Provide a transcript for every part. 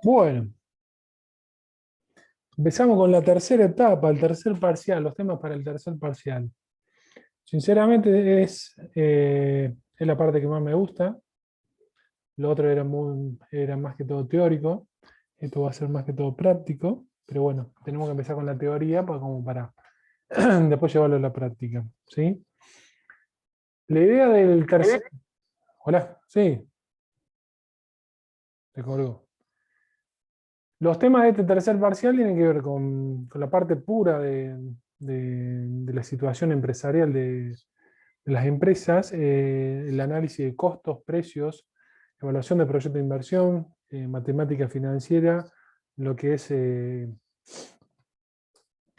Bueno, empezamos con la tercera etapa, el tercer parcial, los temas para el tercer parcial. Sinceramente es la parte que más me gusta. Lo otro era más que todo teórico. Esto va a ser más que todo práctico. Pero bueno, tenemos que empezar con la teoría como para después llevarlo a la práctica. ¿Sí? La idea del tercer... Hola, sí, te colgó. Los temas de este tercer parcial tienen que ver con la parte pura de la situación empresarial de las empresas, el análisis de costos, precios, evaluación de proyectos de inversión, matemática financiera, lo que es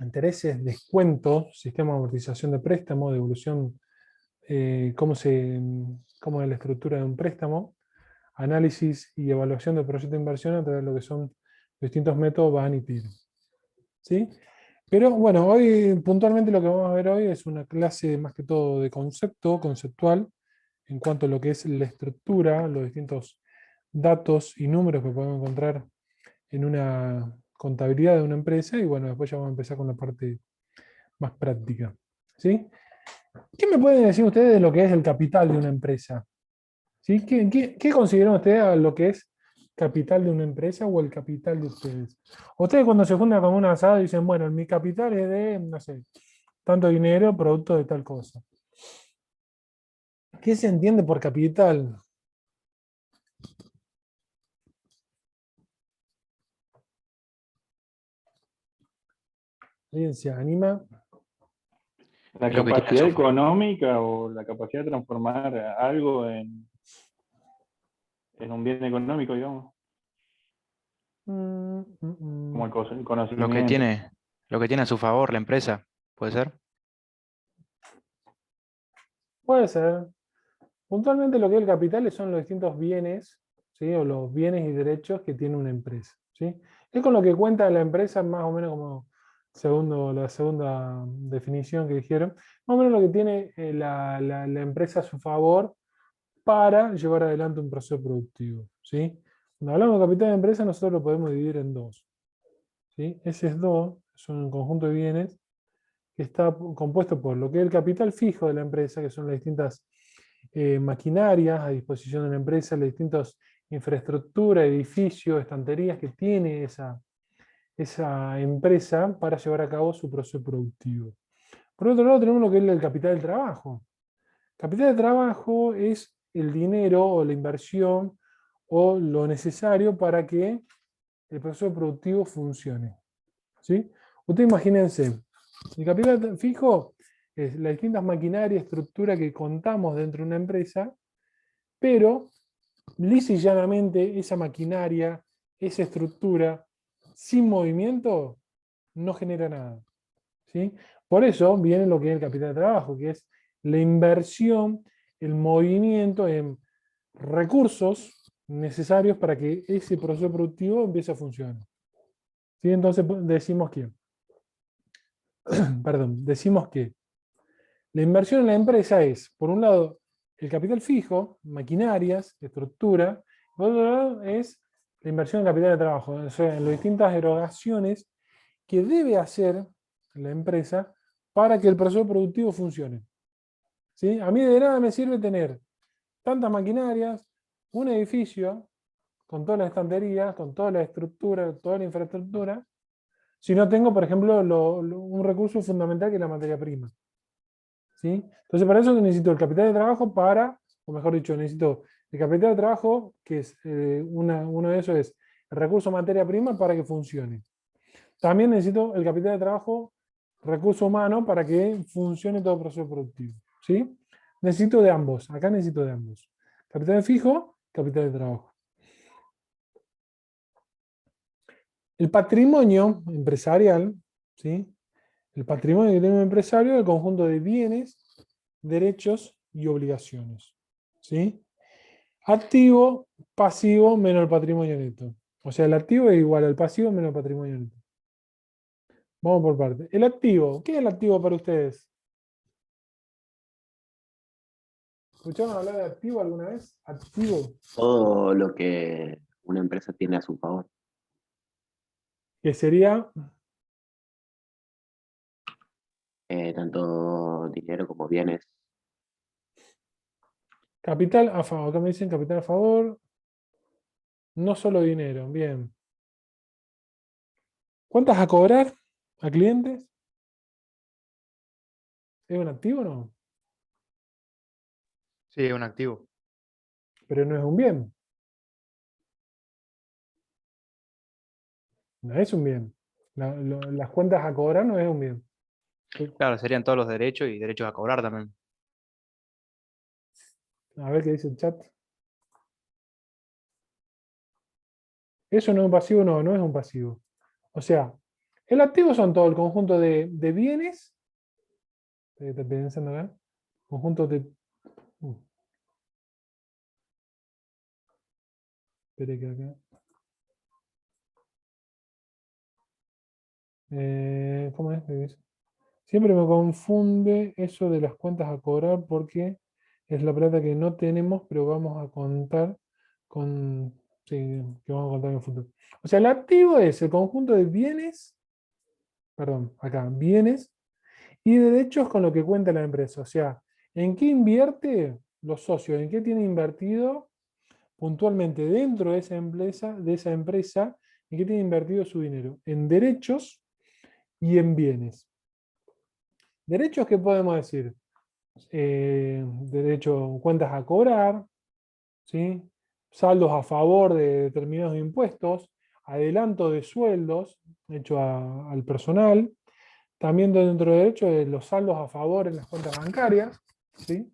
intereses, descuentos, sistema de amortización de préstamo, devolución, cómo es la estructura de un préstamo, análisis y evaluación de proyectos de inversión a través de lo que son distintos métodos van y PIR. ¿Sí? Pero bueno, hoy puntualmente lo que vamos a ver hoy es una clase más que todo de conceptual, en cuanto a lo que es la estructura, los distintos datos y números que podemos encontrar en una contabilidad de una empresa, y bueno, después ya vamos a empezar con la parte más práctica. ¿Sí? ¿Qué me pueden decir ustedes de lo que es el capital de una empresa? ¿Sí? ¿Qué consideran ustedes a lo que es capital de una empresa o el capital de ustedes? Ustedes cuando se juntan con una asada dicen, bueno, mi capital es de, no sé, tanto dinero, producto de tal cosa. ¿Qué se entiende por capital? ¿Alguien se anima? La Es lo que tiene capacidad económica o la capacidad de transformar algo en un bien económico, digamos, como el lo que conocimiento. tiene, lo que tiene a su favor la empresa, ¿puede ser? Puede ser. Puntualmente lo que es el capital son los distintos bienes, ¿sí? O los bienes y derechos que tiene una empresa. ¿Sí? Es con lo que cuenta la empresa, más o menos como la segunda definición que dijeron, más o menos lo que tiene la empresa a su favor para llevar adelante un proceso productivo. ¿Sí? Cuando hablamos de capital de empresa, nosotros lo podemos dividir en dos. ¿Sí? Ese es dos, son un conjunto de bienes que está compuesto por lo que es el capital fijo de la empresa, que son las distintas maquinarias a disposición de la empresa, las distintas infraestructuras, edificios, estanterías que tiene esa empresa para llevar a cabo su proceso productivo. Por otro lado, tenemos lo que es el capital del trabajo. Capital de trabajo es el dinero o la inversión o lo necesario para que el proceso productivo funcione. ¿Sí? Ustedes imagínense, el capital fijo es las distintas maquinarias, estructura que contamos dentro de una empresa, pero lisa y llanamente esa maquinaria, esa estructura, sin movimiento, no genera nada. ¿Sí? Por eso viene lo que es el capital de trabajo, que es la inversión, el movimiento en recursos necesarios para que ese proceso productivo empiece a funcionar. ¿Sí? Entonces decimos que, decimos que la inversión en la empresa es, por un lado, el capital fijo, maquinarias, estructura, por otro lado es la inversión en capital de trabajo, o sea, en las distintas erogaciones que debe hacer la empresa para que el proceso productivo funcione. ¿Sí? A mí de nada me sirve tener tantas maquinarias, un edificio con todas las estanterías, con toda la estructura, toda la infraestructura, si no tengo, por ejemplo, un recurso fundamental que es la materia prima. ¿Sí? Entonces, para eso necesito el capital de trabajo o mejor dicho, necesito el capital de trabajo, que es uno de esos es el recurso materia prima para que funcione. También necesito el capital de trabajo, recurso humano, para que funcione todo el proceso productivo. ¿Sí? Necesito de ambos, acá necesito de ambos. Capital fijo, capital de trabajo. El patrimonio empresarial, ¿sí? El patrimonio que tiene un empresario es el conjunto de bienes, derechos y obligaciones. ¿Sí? Activo, pasivo, menos el patrimonio neto. O sea, el activo es igual al pasivo menos el patrimonio neto. Vamos por parte. El activo. ¿Qué es el activo para ustedes? ¿Escucharon hablar de activo alguna vez? Activo. Todo lo que una empresa tiene a su favor. Que sería Tanto dinero como bienes. capital a favor. Acá me dicen capital a favor. No solo dinero. Bien. ¿Cuántas a cobrar a clientes? ¿Es un activo o no? Sí, es un activo. Pero no es un bien. No es un bien. Las cuentas a cobrar no es un bien. Claro, serían todos los derechos y derechos a cobrar también. A ver qué dice el chat. ¿Eso no es un pasivo? No, no es un pasivo. O sea, el activo son todo el conjunto de bienes. Estoy pensando acá. Conjunto de. Espere que acá. ¿Cómo es? Siempre me confunde eso de las cuentas a cobrar porque es la plata que no tenemos, pero vamos a contar con. Sí, que vamos a contar en el futuro. O sea, el activo es el conjunto de bienes, perdón, acá, bienes y derechos con lo que cuenta la empresa. O sea, ¿en qué invierte los socios? ¿En qué tiene invertido puntualmente dentro de esa empresa, en qué tiene invertido su dinero? En derechos y en bienes. Derechos, ¿qué podemos decir? Derecho, cuentas a cobrar, ¿sí? Saldos a favor de determinados impuestos, adelanto de sueldos hecho al personal, también dentro de derecho de los saldos a favor en las cuentas bancarias, ¿sí?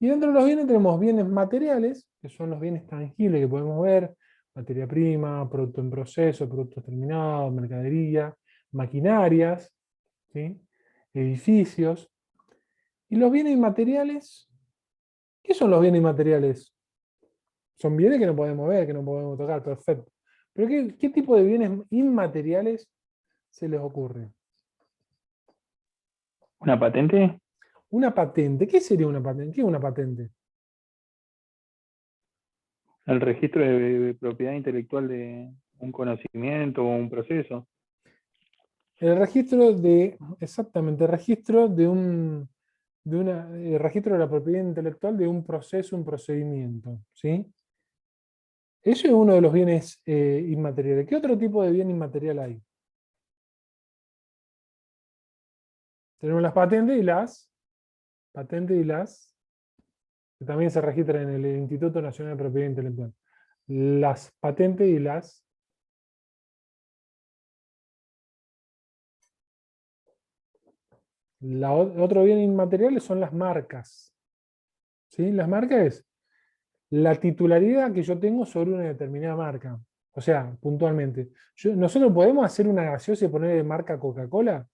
Y dentro de los bienes tenemos bienes materiales, que son los bienes tangibles que podemos ver, materia prima, producto en proceso, productos terminados, mercadería, maquinarias, ¿sí? Edificios. Y los bienes inmateriales, ¿qué son los bienes inmateriales? Son bienes que no podemos ver, que no podemos tocar, perfecto. Pero ¿qué tipo de bienes inmateriales se les ocurre? ¿Una patente? Una patente. ¿Qué sería una patente? ¿Qué es una patente? El registro de propiedad intelectual de un conocimiento o un proceso. El registro de, exactamente, el registro de el registro de la propiedad intelectual de un proceso, un procedimiento, ¿sí? Eso es uno de los bienes inmateriales. ¿Qué otro tipo de bien inmaterial hay? Tenemos las patentes y las, que también se registran en el Instituto Nacional de Propiedad Intelectual. Las patentes y las. Otro bien inmaterial son las marcas. ¿Sí? Las marcas es la titularidad que yo tengo sobre una determinada marca. O sea, puntualmente. ¿Nosotros podemos hacer una gaseosa y poner de marca Coca-Cola?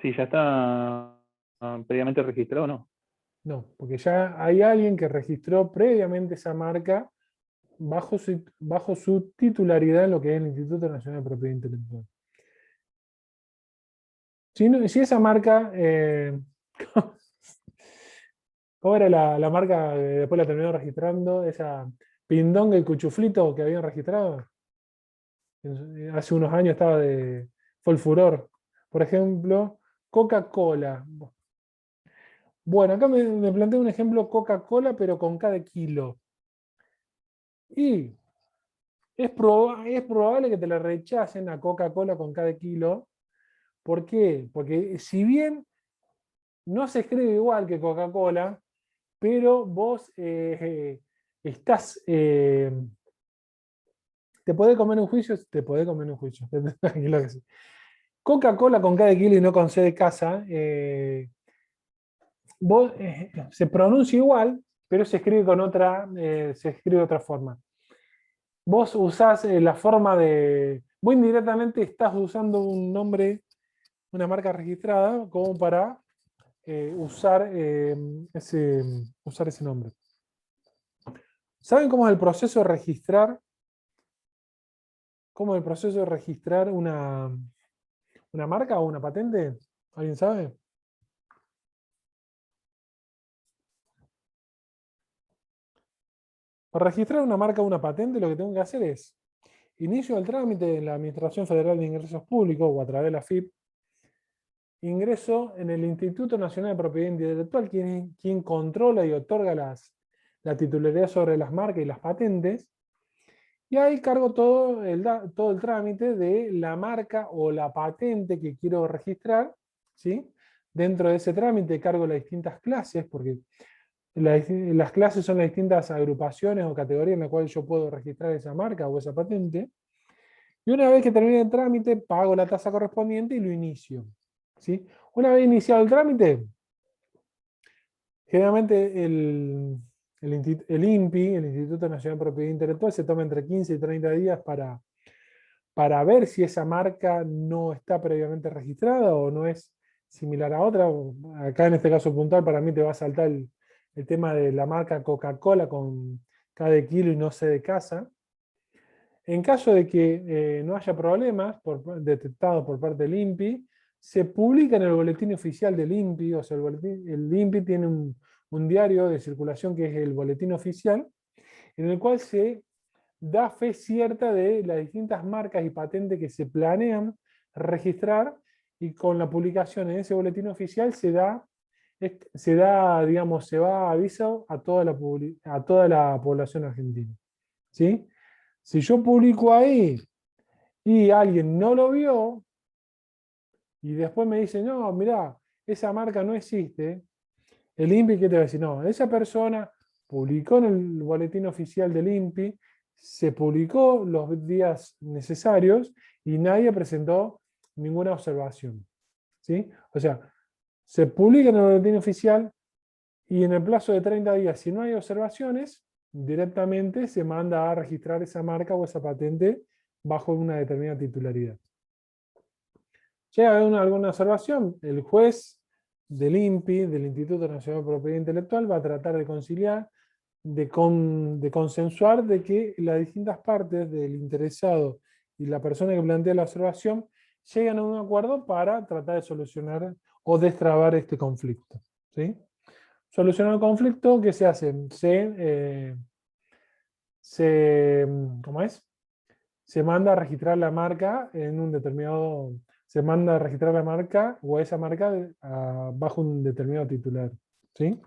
Sí, ya está previamente registrado, ¿no? No, porque ya hay alguien que registró previamente esa marca bajo su titularidad en lo que es el Instituto Nacional de Propiedad Intelectual. Si esa marca, ¿cómo era la marca? Después la terminó registrando, esa Pindonga y Cuchuflito que habían registrado. Hace unos años fue el furor. Por ejemplo, Coca-Cola. Bueno, acá me planteo un ejemplo Coca-Cola, pero con cada kilo. Y es probable que te la rechacen a Coca-Cola con cada kilo. ¿Por qué? Porque si bien no se escribe igual que Coca-Cola, pero vos estás, te podés comer un juicio, te podés comer un juicio. Tranquilo que sí. Coca-Cola con cada kilo y no con C de casa, se pronuncia igual, pero se escribe se escribe de otra forma. Vos usás la forma vos indirectamente estás usando un nombre, una marca registrada, como para usar ese nombre. ¿Saben cómo es el proceso de registrar? ¿Cómo es el proceso de registrar una marca o una patente? ¿Alguien sabe? Para registrar una marca o una patente, lo que tengo que hacer es inicio el trámite en la Administración Federal de Ingresos Públicos o a través de la FIP. Ingreso en el Instituto Nacional de Propiedad Intelectual, quien controla y otorga la titularidad sobre las marcas y las patentes. Y ahí cargo todo el trámite de la marca o la patente que quiero registrar, ¿sí? Dentro de ese trámite cargo las distintas clases, porque las clases son las distintas agrupaciones o categorías en las cuales yo puedo registrar esa marca o esa patente. Y una vez que termine el trámite, pago la tasa correspondiente y lo inicio, ¿sí? Una vez iniciado el trámite, generalmente el INPI, el Instituto Nacional de Propiedad Intelectual, se toma entre 15 y 30 días para ver si esa marca no está previamente registrada o no es similar a otra. Acá en este caso puntual para mí te va a saltar el tema de la marca Coca-Cola con K de kilo y no C de casa. En caso de que no haya problemas detectados por parte del INPI, se publica en el boletín oficial del INPI, o sea, el INPI tiene un diario de circulación que es el boletín oficial, en el cual se da fe cierta de las distintas marcas y patentes que se planean registrar, y con la publicación en ese boletín oficial digamos, se va aviso a toda la población argentina, ¿sí? Si yo publico ahí y alguien no lo vio y después me dice, no, mirá, esa marca no existe, el INPI, ¿qué te va a decir? No, esa persona publicó en el boletín oficial del INPI, se publicó los días necesarios y nadie presentó ninguna observación, ¿sí? O sea, se publica en el boletín oficial y en el plazo de 30 días, si no hay observaciones, directamente se manda a registrar esa marca o esa patente bajo una determinada titularidad. Llega a haber alguna observación, el juez del INPI, del Instituto Nacional de Propiedad Intelectual, va a tratar de conciliar, de consensuar de que las distintas partes del interesado y la persona que plantea la observación lleguen a un acuerdo para tratar de solucionar o destrabar este conflicto, ¿sí? Solucionar el conflicto, ¿qué se hace? ¿Cómo es? Se manda a registrar la marca en un determinado, se manda a registrar la marca o esa marca bajo un determinado titular, ¿sí?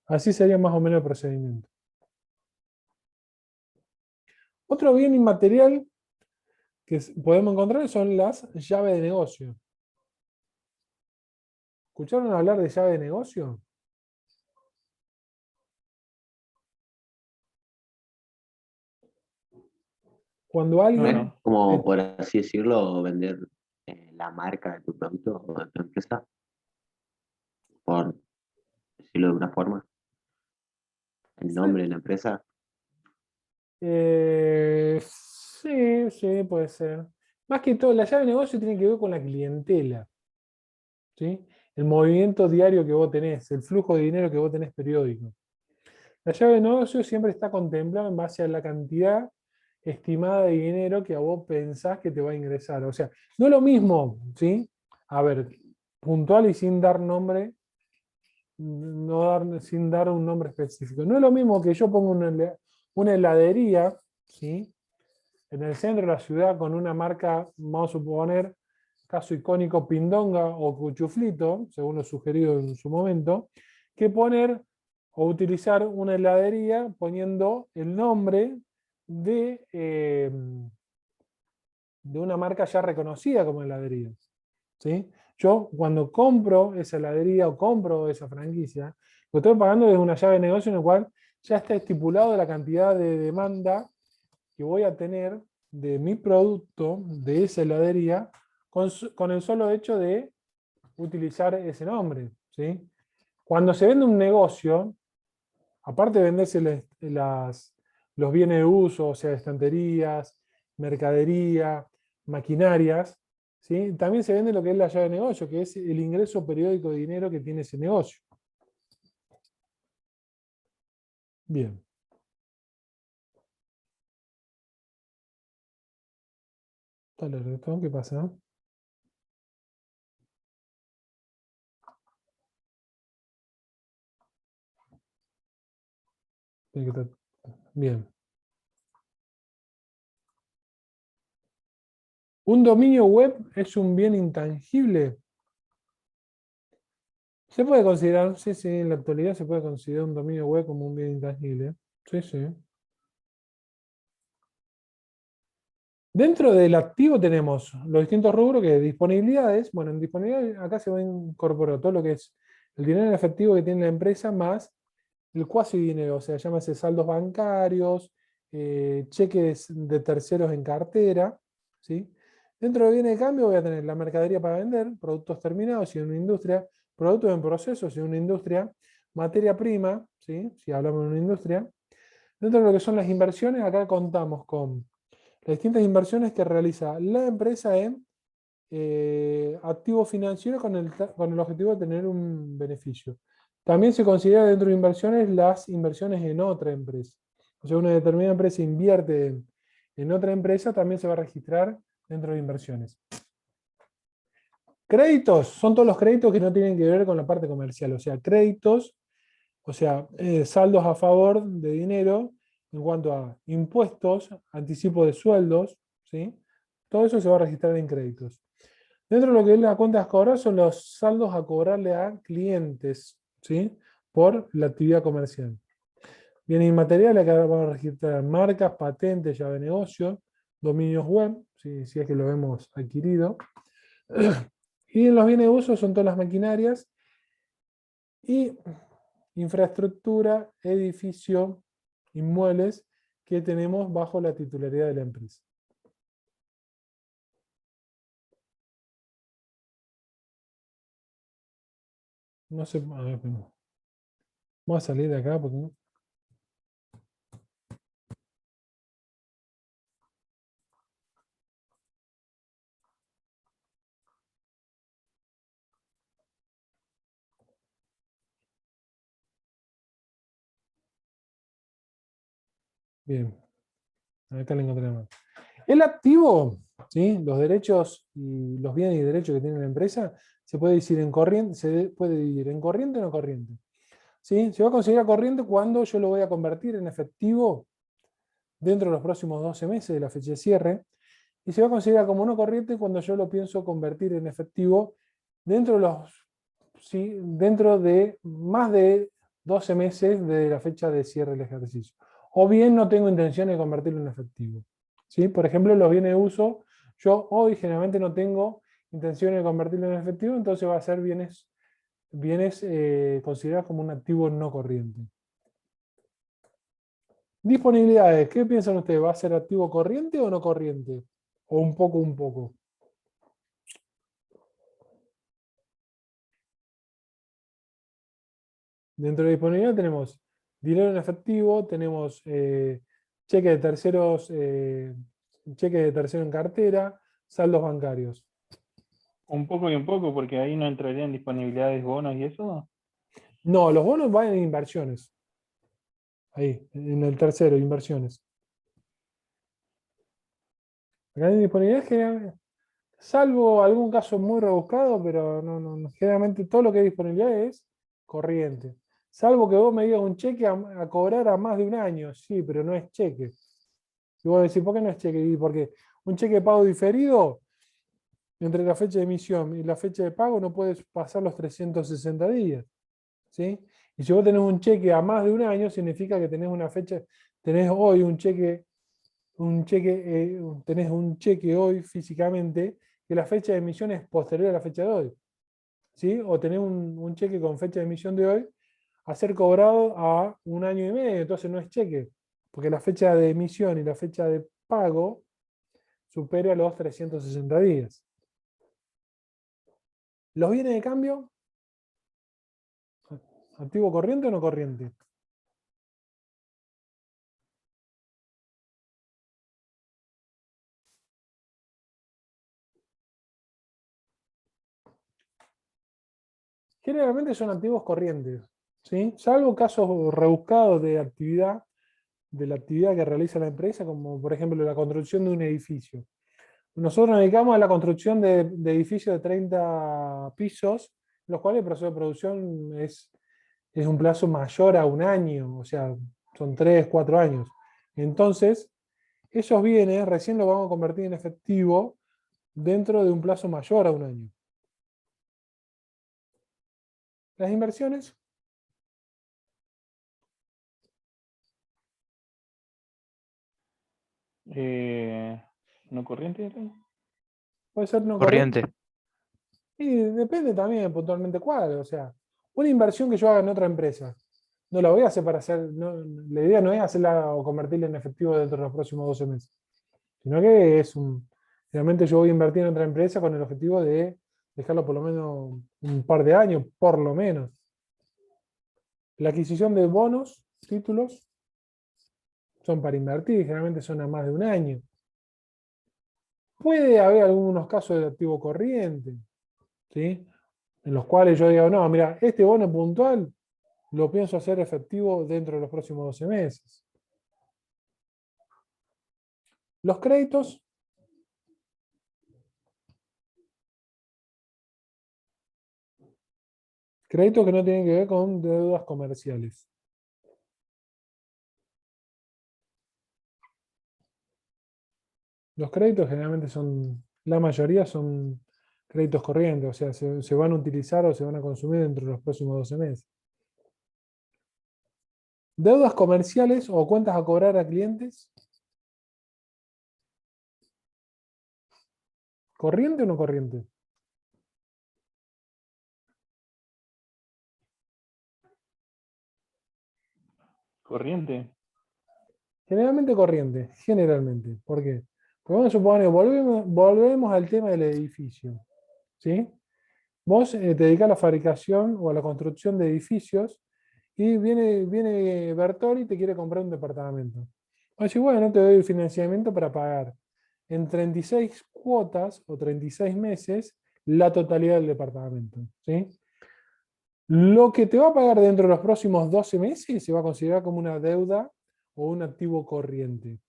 Así sería más o menos el procedimiento. Otro bien inmaterial que podemos encontrar son las llaves de negocio. ¿Escucharon hablar de llave de negocio? Cuando alguien... No. Como por así decirlo, vender la marca de tu producto o de tu empresa, por decirlo de una forma, el nombre de la empresa. Sí, sí, puede ser. Más que todo, la llave de negocio tiene que ver con la clientela, ¿sí? El movimiento diario que vos tenés, el flujo de dinero que vos tenés periódico. La llave de negocio siempre está contemplada en base a la cantidad estimada de dinero que a vos pensás que te va a ingresar. O sea, no es lo mismo, ¿sí? A ver, puntual y sin dar nombre, sin dar un nombre específico. No es lo mismo que yo ponga una heladería, ¿sí? En el centro de la ciudad con una marca, vamos a suponer, caso icónico Pindonga o Cuchuflito, según lo sugerido en su momento, que poner o utilizar una heladería poniendo el nombre de una marca ya reconocida como heladería, ¿sí? Yo cuando compro esa heladería o compro esa franquicia, lo estoy pagando desde una llave de negocio en la cual ya está estipulado la cantidad de demanda que voy a tener de mi producto, de esa heladería, con el solo hecho de utilizar ese nombre, ¿sí? Cuando se vende un negocio, aparte de venderse los bienes de uso, o sea, estanterías, mercadería, maquinarias, ¿sí? También se vende lo que es la llave de negocio, que es el ingreso periódico de dinero que tiene ese negocio. Bien. Dale, ¿qué pasa? Tiene que estar- Bien. ¿Un dominio web es un bien intangible? Se puede considerar, sí, sí, en la actualidad se puede considerar un dominio web como un bien intangible. Sí, sí. Dentro del activo tenemos los distintos rubros que disponibilidades. Bueno, en disponibilidad acá se va a incorporar todo lo que es el dinero en efectivo que tiene la empresa más el cuasi dinero, o sea, llámase saldos bancarios, cheques de terceros en cartera, ¿sí? Dentro de bienes de cambio voy a tener la mercadería para vender, productos terminados si en una industria, productos en proceso si en una industria, materia prima, ¿sí? Si hablamos de una industria. Dentro de lo que son las inversiones, acá contamos con las distintas inversiones que realiza la empresa en activos financieros con el objetivo de tener un beneficio. También se considera dentro de inversiones las inversiones en otra empresa. O sea, una determinada empresa invierte en otra empresa, también se va a registrar dentro de inversiones. Créditos son todos los créditos que no tienen que ver con la parte comercial. O sea, créditos, o sea, saldos a favor de dinero en cuanto a impuestos, anticipo de sueldos, ¿sí? Todo eso se va a registrar en créditos. Dentro de lo que es la cuenta a cobrar son los saldos a cobrarle a clientes, ¿sí? Por la actividad comercial. Bienes inmateriales, acá vamos a registrar marcas, patentes, llave de negocio, dominios web, ¿sí? Si es que lo hemos adquirido. Y en los bienes de uso son todas las maquinarias y infraestructura, edificio, inmuebles que tenemos bajo la titularidad de la empresa. No sé, a ver, vamos a salir de acá porque no. Bien, acá lo encontré más. El activo, ¿sí? Los derechos y los bienes y derechos que tiene la empresa, se puede dividir en corriente, o no corriente. ¿Sí? Se va a considerar corriente cuando yo lo voy a convertir en efectivo dentro de los próximos 12 meses de la fecha de cierre. Y se va a considerar como no corriente cuando yo lo pienso convertir en efectivo dentro de dentro de más de 12 meses de la fecha de cierre del ejercicio. O bien no tengo intención de convertirlo en efectivo. ¿Sí? Por ejemplo, los bienes de uso, yo hoy generalmente no tengo intención de convertirlo en efectivo, entonces va a ser bienes considerados como un activo no corriente. Disponibilidades, ¿qué piensan ustedes? ¿Va a ser activo corriente o no corriente? O un poco, un poco. Dentro de disponibilidad tenemos dinero en efectivo, tenemos cheque de terceros, cheque de tercero en cartera, saldos bancarios. Un poco y un poco, porque ahí no entrarían disponibilidades, bonos y eso. No, los bonos van en inversiones. Ahí, en el tercero, inversiones. Acá en disponibilidad generalmente, salvo algún caso muy rebuscado, pero no, generalmente todo lo que es disponibilidad es corriente. Salvo que vos me digas un cheque a cobrar a más de un año, sí, pero no es cheque. Y vos decís, ¿por qué no es cheque? Y porque un cheque de pago diferido, entre la fecha de emisión y la fecha de pago, no puedes pasar los 360 días. ¿Sí? Y si vos tenés un cheque a más de un año, significa que tenés una fecha, tenés hoy tenés un cheque hoy físicamente, que la fecha de emisión es posterior a la fecha de hoy. ¿Sí? O tenés un cheque con fecha de emisión de hoy a ser cobrado a un año y medio, entonces no es cheque, porque la fecha de emisión y la fecha de pago supera los 360 días. ¿Los bienes de cambio? ¿Activo corriente o no corriente? Generalmente son activos corrientes, ¿sí? Salvo casos rebuscados de la actividad que realiza la empresa, como por ejemplo la construcción de un edificio. Nosotros nos dedicamos a la construcción de edificios de 30 pisos, los cuales el proceso de producción es un plazo mayor a un año, o sea, son 3, 4 años. Entonces, esos bienes recién los vamos a convertir en efectivo dentro de un plazo mayor a un año. Las inversiones, ¿No corriente? puede ser no corriente. Corriente. Y depende también puntualmente cuál. O sea, una inversión que yo haga en otra empresa, no la voy a hacer para hacer. La idea no es hacerla o convertirla en efectivo dentro de los próximos 12 meses, sino que realmente yo voy a invertir en otra empresa con el objetivo de dejarlo por lo menos un par de años, por lo menos. La adquisición de bonos, títulos, son para invertir, generalmente son a más de un año. Puede haber algunos casos de activo corriente, ¿sí? En los cuales yo digo, no, mira, este bono puntual lo pienso hacer efectivo dentro de los próximos 12 meses. Los créditos, créditos que no tienen que ver con deudas comerciales. Los créditos generalmente la mayoría son créditos corrientes, o sea, se van a utilizar o se van a consumir dentro de los próximos 12 meses. Deudas comerciales o cuentas a cobrar a clientes. ¿Corriente o no corriente? ¿Corriente? Generalmente corriente, generalmente. ¿Por qué? Porque vamos a suponer, volvemos al tema del edificio. ¿Sí? Vos te dedicás a la fabricación o a la construcción de edificios y viene Bertoli y te quiere comprar un departamento. Vos decís, bueno, te doy el financiamiento para pagar en 36 cuotas o 36 meses la totalidad del departamento. ¿Sí? Lo que te va a pagar dentro de los próximos 12 meses se va a considerar como una deuda o un activo corriente.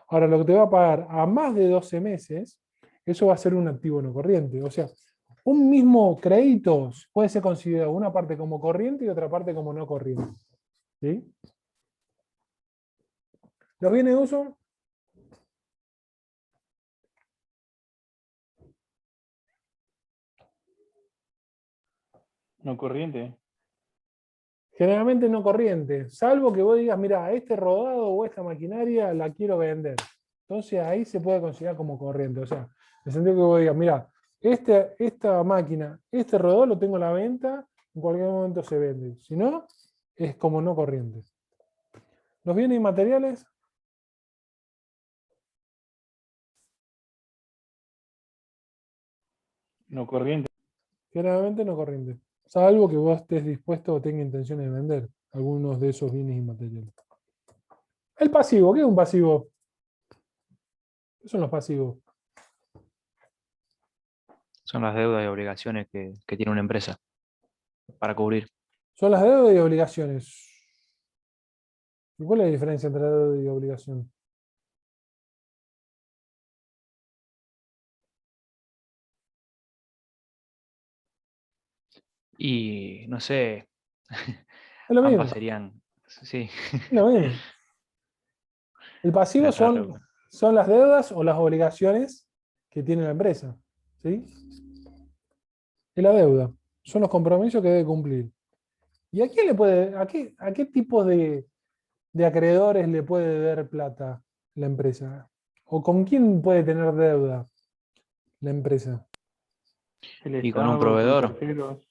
Ahora, lo que te va a pagar a más de 12 meses, eso va a ser un activo no corriente. O sea, un mismo crédito puede ser considerado una parte como corriente y otra parte como no corriente. ¿Sí? Los bienes de uso, ¿No corriente? generalmente no corriente, salvo que vos digas, mira, este rodado o esta maquinaria la quiero vender. Entonces ahí se puede considerar como corriente. O sea, en el sentido que vos digas, mira, esta máquina, este rodado lo tengo a la venta, en cualquier momento se vende. Si no, es como no corriente. Los bienes inmateriales, ¿No corriente? generalmente no corriente. Salvo que vos estés dispuesto o tenga intenciones de vender algunos de esos bienes inmateriales. El pasivo, ¿qué es un pasivo? ¿Qué son los pasivos? Son las deudas y obligaciones que tiene una empresa para cubrir. Son las deudas y obligaciones. ¿Y cuál es la diferencia entre deuda y obligación? Y no sé, Es lo ambas mismo, serían, sí, es lo mismo. El pasivo la re- son las deudas o las obligaciones que tiene la empresa. ¿Sí? Es la deuda. Son los compromisos que debe cumplir. ¿Y a quién le puede, a qué tipo de acreedores le puede deber plata la empresa? ¿O con quién puede tener deuda la empresa? ¿El y con un Estado, con proveedor. terceros?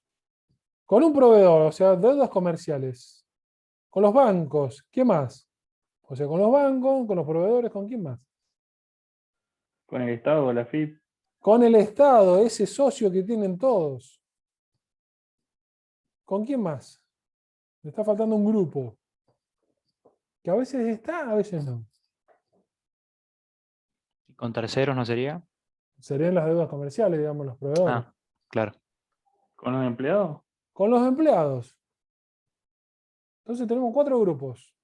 Con un proveedor, o sea, deudas comerciales. Con los bancos, ¿qué más? O sea, con los bancos, con los proveedores, ¿con quién más? ¿Con el Estado, la FIP? Con el Estado, ese socio que tienen todos. ¿Con quién más? Me está faltando un grupo. Que a veces está, a veces no. ¿Y con terceros no sería? Serían las deudas comerciales, digamos, los proveedores. Ah, claro. ¿Con los empleados? Con los empleados. Entonces tenemos 4 grupos.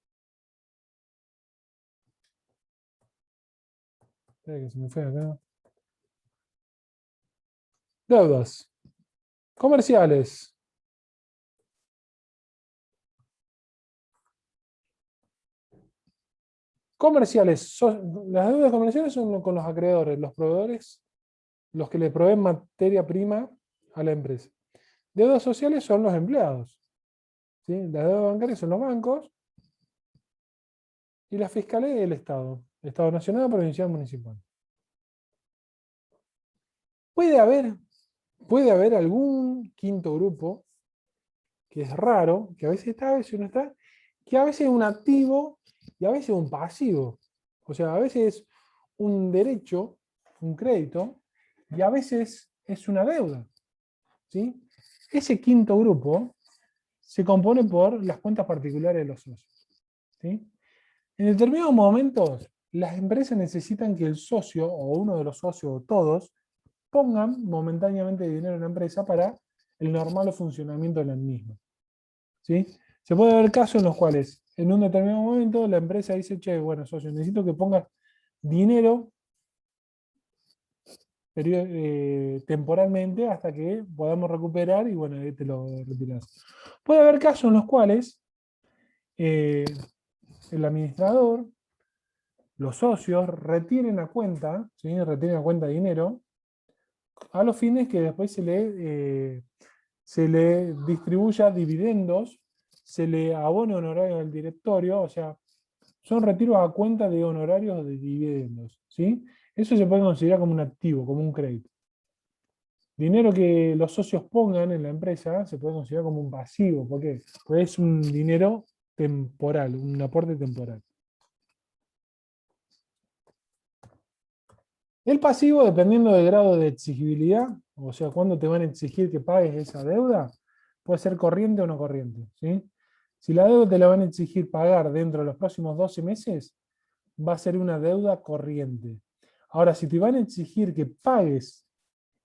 Espera que se me fue acá. Deudas comerciales. Las deudas comerciales son con los acreedores, los proveedores, los que le proveen materia prima a la empresa. Deudas sociales son los empleados. ¿Sí? Las deudas bancarias son los bancos. Y la fiscalía y el Estado. Estado nacional, provincial, municipal. Puede haber algún quinto grupo, que es raro, que a veces está, a veces no está, que a veces es un activo y a veces es un pasivo. O sea, a veces es un derecho, un crédito, y a veces es una deuda. ¿Sí? Ese quinto grupo se compone por las cuentas particulares de los socios. ¿Sí? En determinados momentos, las empresas necesitan que el socio, o uno de los socios, o todos, pongan momentáneamente dinero en la empresa para el normal funcionamiento de la misma. ¿Sí? Se puede ver casos en los cuales, en un determinado momento, la empresa dice, che, bueno, socio, necesito que pongas dinero temporalmente hasta que podamos recuperar y bueno, ahí te lo retiras. Puede haber casos en los cuales el administrador, los socios retienen a cuenta, ¿sí? Retienen a cuenta dinero, a los fines que después se le distribuya dividendos, se le abone honorarios al directorio, o sea, son retiros a cuenta de honorarios de dividendos. ¿Sí? Eso se puede considerar como un activo, como un crédito. Dinero que los socios pongan en la empresa se puede considerar como un pasivo. ¿Por qué? Porque es un dinero temporal, un aporte temporal. El pasivo, dependiendo del grado de exigibilidad, o sea, cuándo te van a exigir que pagues esa deuda, puede ser corriente o no corriente. ¿Sí? Si la deuda te la van a exigir pagar dentro de los próximos 12 meses, va a ser una deuda corriente. Ahora, si te van a exigir que pagues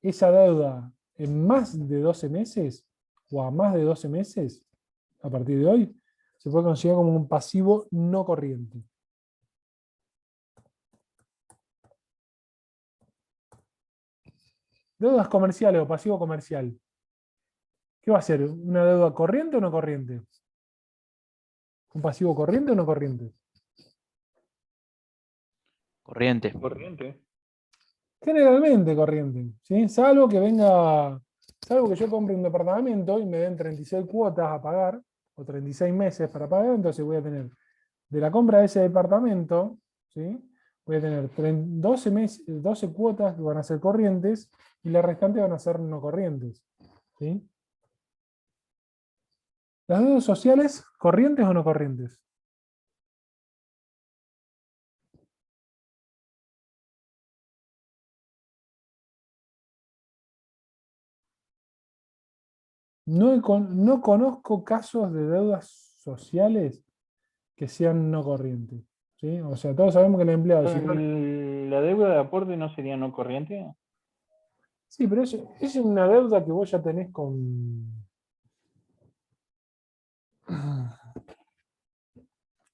esa deuda en más de 12 meses, o a más de 12 meses, a partir de hoy, se puede considerar como un pasivo no corriente. Deudas comerciales o pasivo comercial. ¿Qué va a ser? ¿Una deuda corriente o no corriente? ¿Un pasivo corriente o no corriente? Corriente. Corriente. Generalmente corriente, ¿sí? Salvo que yo compre un departamento y me den 36 cuotas a pagar, o 36 meses para pagar, entonces voy a tener, de la compra de ese departamento, ¿sí? Voy a tener 12 cuotas que van a ser corrientes y las restantes van a ser no corrientes. ¿Sí? ¿Las deudas sociales, corrientes o no corrientes? No conozco casos de deudas sociales que sean no corrientes. ¿Sí? O sea, todos sabemos que el empleado... ¿La deuda de aporte no sería no corriente? Sí, pero es una deuda que vos ya tenés con...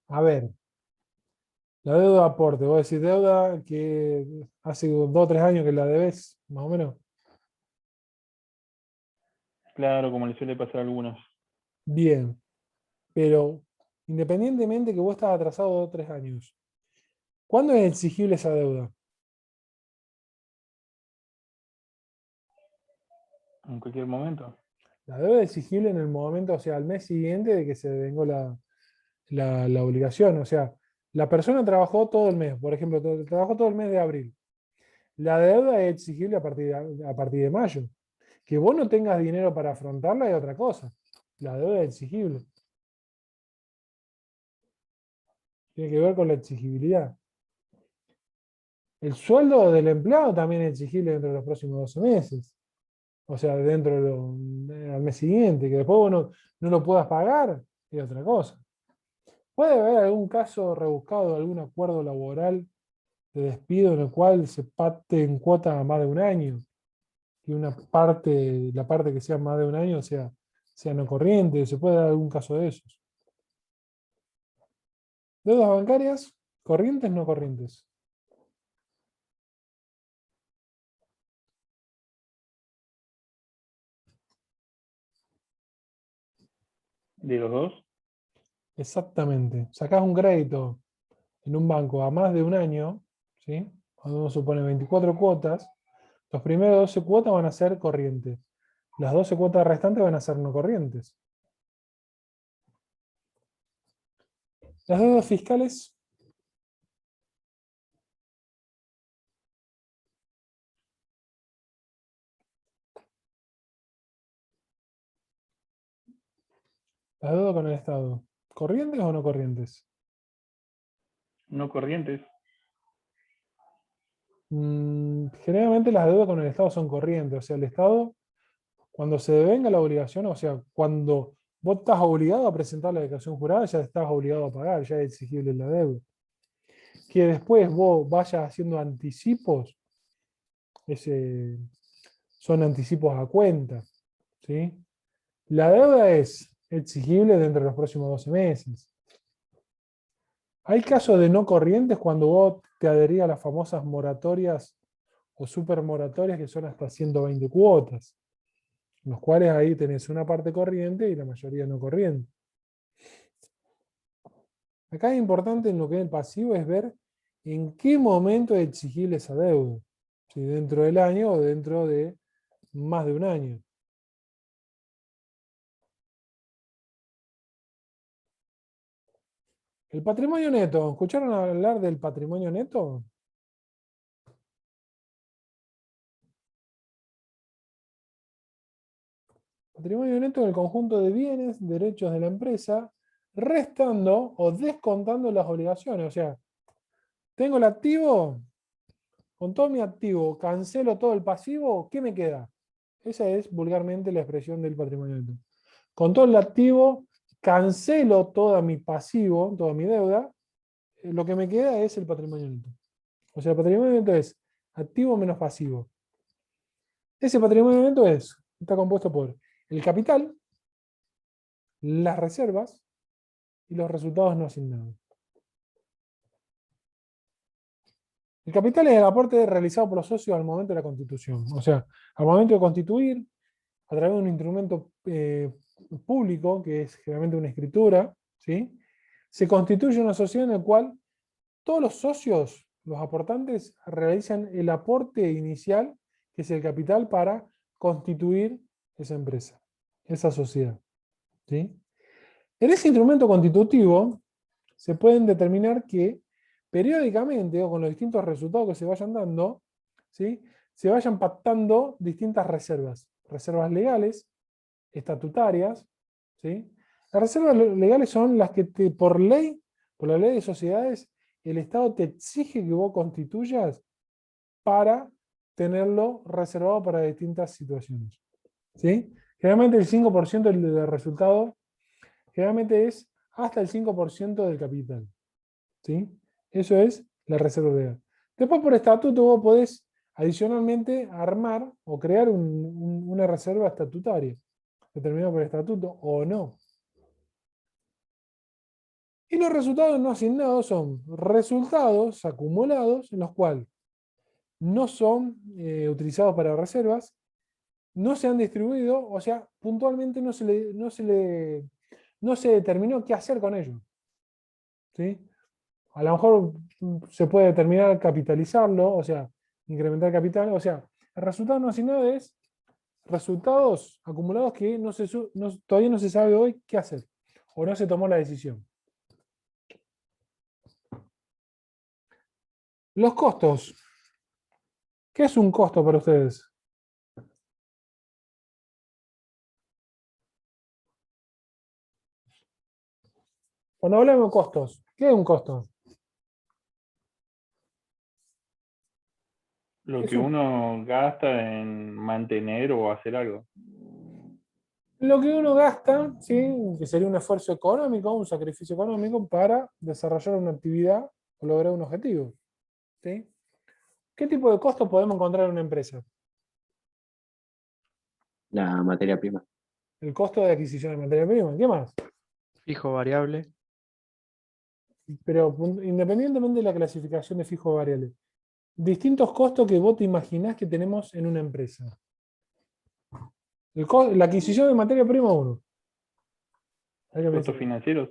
A ver, la deuda de aporte, vos decís deuda que hace 2 o 3 años que la debes, más o menos. Claro, como le suele pasar a algunos. Bien, pero independientemente que vos estás atrasado 2 o 3 años, ¿cuándo es exigible esa deuda? En cualquier momento. La deuda es exigible en el momento, o sea, al mes siguiente de que se devengó la obligación. O sea, la persona trabajó todo el mes, por ejemplo, trabajó todo el mes de abril. La deuda es exigible a partir de mayo. Que vos no tengas dinero para afrontarla es otra cosa. La deuda es exigible. Tiene que ver con la exigibilidad. El sueldo del empleado también es exigible dentro de los próximos 12 meses. O sea, al mes siguiente. Que después vos no lo puedas pagar es otra cosa. ¿Puede haber algún caso rebuscado, algún acuerdo laboral de despido en el cual se pacte en cuota a más de un año? Que la parte que sea más de un año sea no corriente. ¿Se puede dar algún caso de esos? Deudas bancarias, corrientes, no corrientes. ¿De los dos? Exactamente. Sacás un crédito en un banco a más de un año, ¿sí? Cuando uno supone 24 cuotas, los primeros 12 cuotas van a ser corrientes. Las 12 cuotas restantes van a ser no corrientes. Las deudas fiscales, las deudas con el Estado, ¿corrientes o no corrientes? No corrientes. Generalmente las deudas con el Estado son corrientes, o sea, el Estado, cuando se devenga la obligación, o sea, cuando vos estás obligado a presentar la declaración jurada, ya estás obligado a pagar, ya es exigible la deuda. Que después vos vayas haciendo anticipos, ese, son anticipos a cuenta, ¿sí? La deuda es exigible dentro de los próximos 12 meses. Hay casos de no corrientes cuando vos te adherís a las famosas moratorias o supermoratorias que son hasta 120 cuotas, los cuales ahí tenés una parte corriente y la mayoría no corriente. Acá es importante en lo que es el pasivo es ver en qué momento es exigible esa deuda, si dentro del año o dentro de más de un año. El patrimonio neto, ¿escucharon hablar del patrimonio neto? Patrimonio neto es el conjunto de bienes, derechos de la empresa, restando o descontando las obligaciones. O sea, tengo el activo, con todo mi activo, cancelo todo el pasivo, ¿qué me queda? Esa es vulgarmente la expresión del patrimonio neto. Con todo el activo, cancelo todo mi pasivo, toda mi deuda, lo que me queda es el patrimonio neto. O sea, el patrimonio neto es activo menos pasivo. Ese patrimonio neto está compuesto por el capital, las reservas y los resultados no asignados. El capital es el aporte realizado por los socios al momento de la constitución. O sea, al momento de constituir, a través de un instrumento público, que es generalmente una escritura, ¿sí? Se constituye una sociedad en la cual todos los socios, los aportantes, realizan el aporte inicial, que es el capital, para constituir esa empresa, esa sociedad, ¿sí? En ese instrumento constitutivo se pueden determinar que periódicamente, o con los distintos resultados que se vayan dando, ¿sí?, se vayan pactando distintas reservas. Reservas legales, estatutarias, ¿sí? Las reservas legales son las que por ley, por la ley de sociedades, el Estado te exige que vos constituyas para tenerlo reservado para distintas situaciones, ¿sí? Generalmente el 5% del resultado, generalmente es hasta el 5% del capital, ¿sí? Eso es la reserva legal. Después por estatuto vos podés adicionalmente armar o crear una reserva estatutaria, determinada por estatuto o no. Y los resultados no asignados son resultados acumulados en los cuales no son utilizados para reservas, no se han distribuido, o sea, puntualmente no se determinó qué hacer con ellos, ¿sí? A lo mejor se puede determinar capitalizarlo, o sea, incrementar capital, o sea, el resultado no asignado es resultados acumulados que todavía no se sabe hoy qué hacer, o no se tomó la decisión. Los costos. ¿Qué es un costo para ustedes? Cuando hablamos de costos, ¿qué es un costo? Lo que uno gasta en mantener o hacer algo. Lo que uno gasta, ¿sí?, que sería un esfuerzo económico, un sacrificio económico para desarrollar una actividad o lograr un objetivo, ¿sí? ¿Qué tipo de costos podemos encontrar en una empresa? La materia prima. El costo de adquisición de materia prima. ¿Qué más? Fijo, variable. Pero independientemente de la clasificación de fijo o variable, distintos costos que vos te imaginás que tenemos en una empresa. La adquisición de materia prima 1. A ver qué me Costos dice. financieros.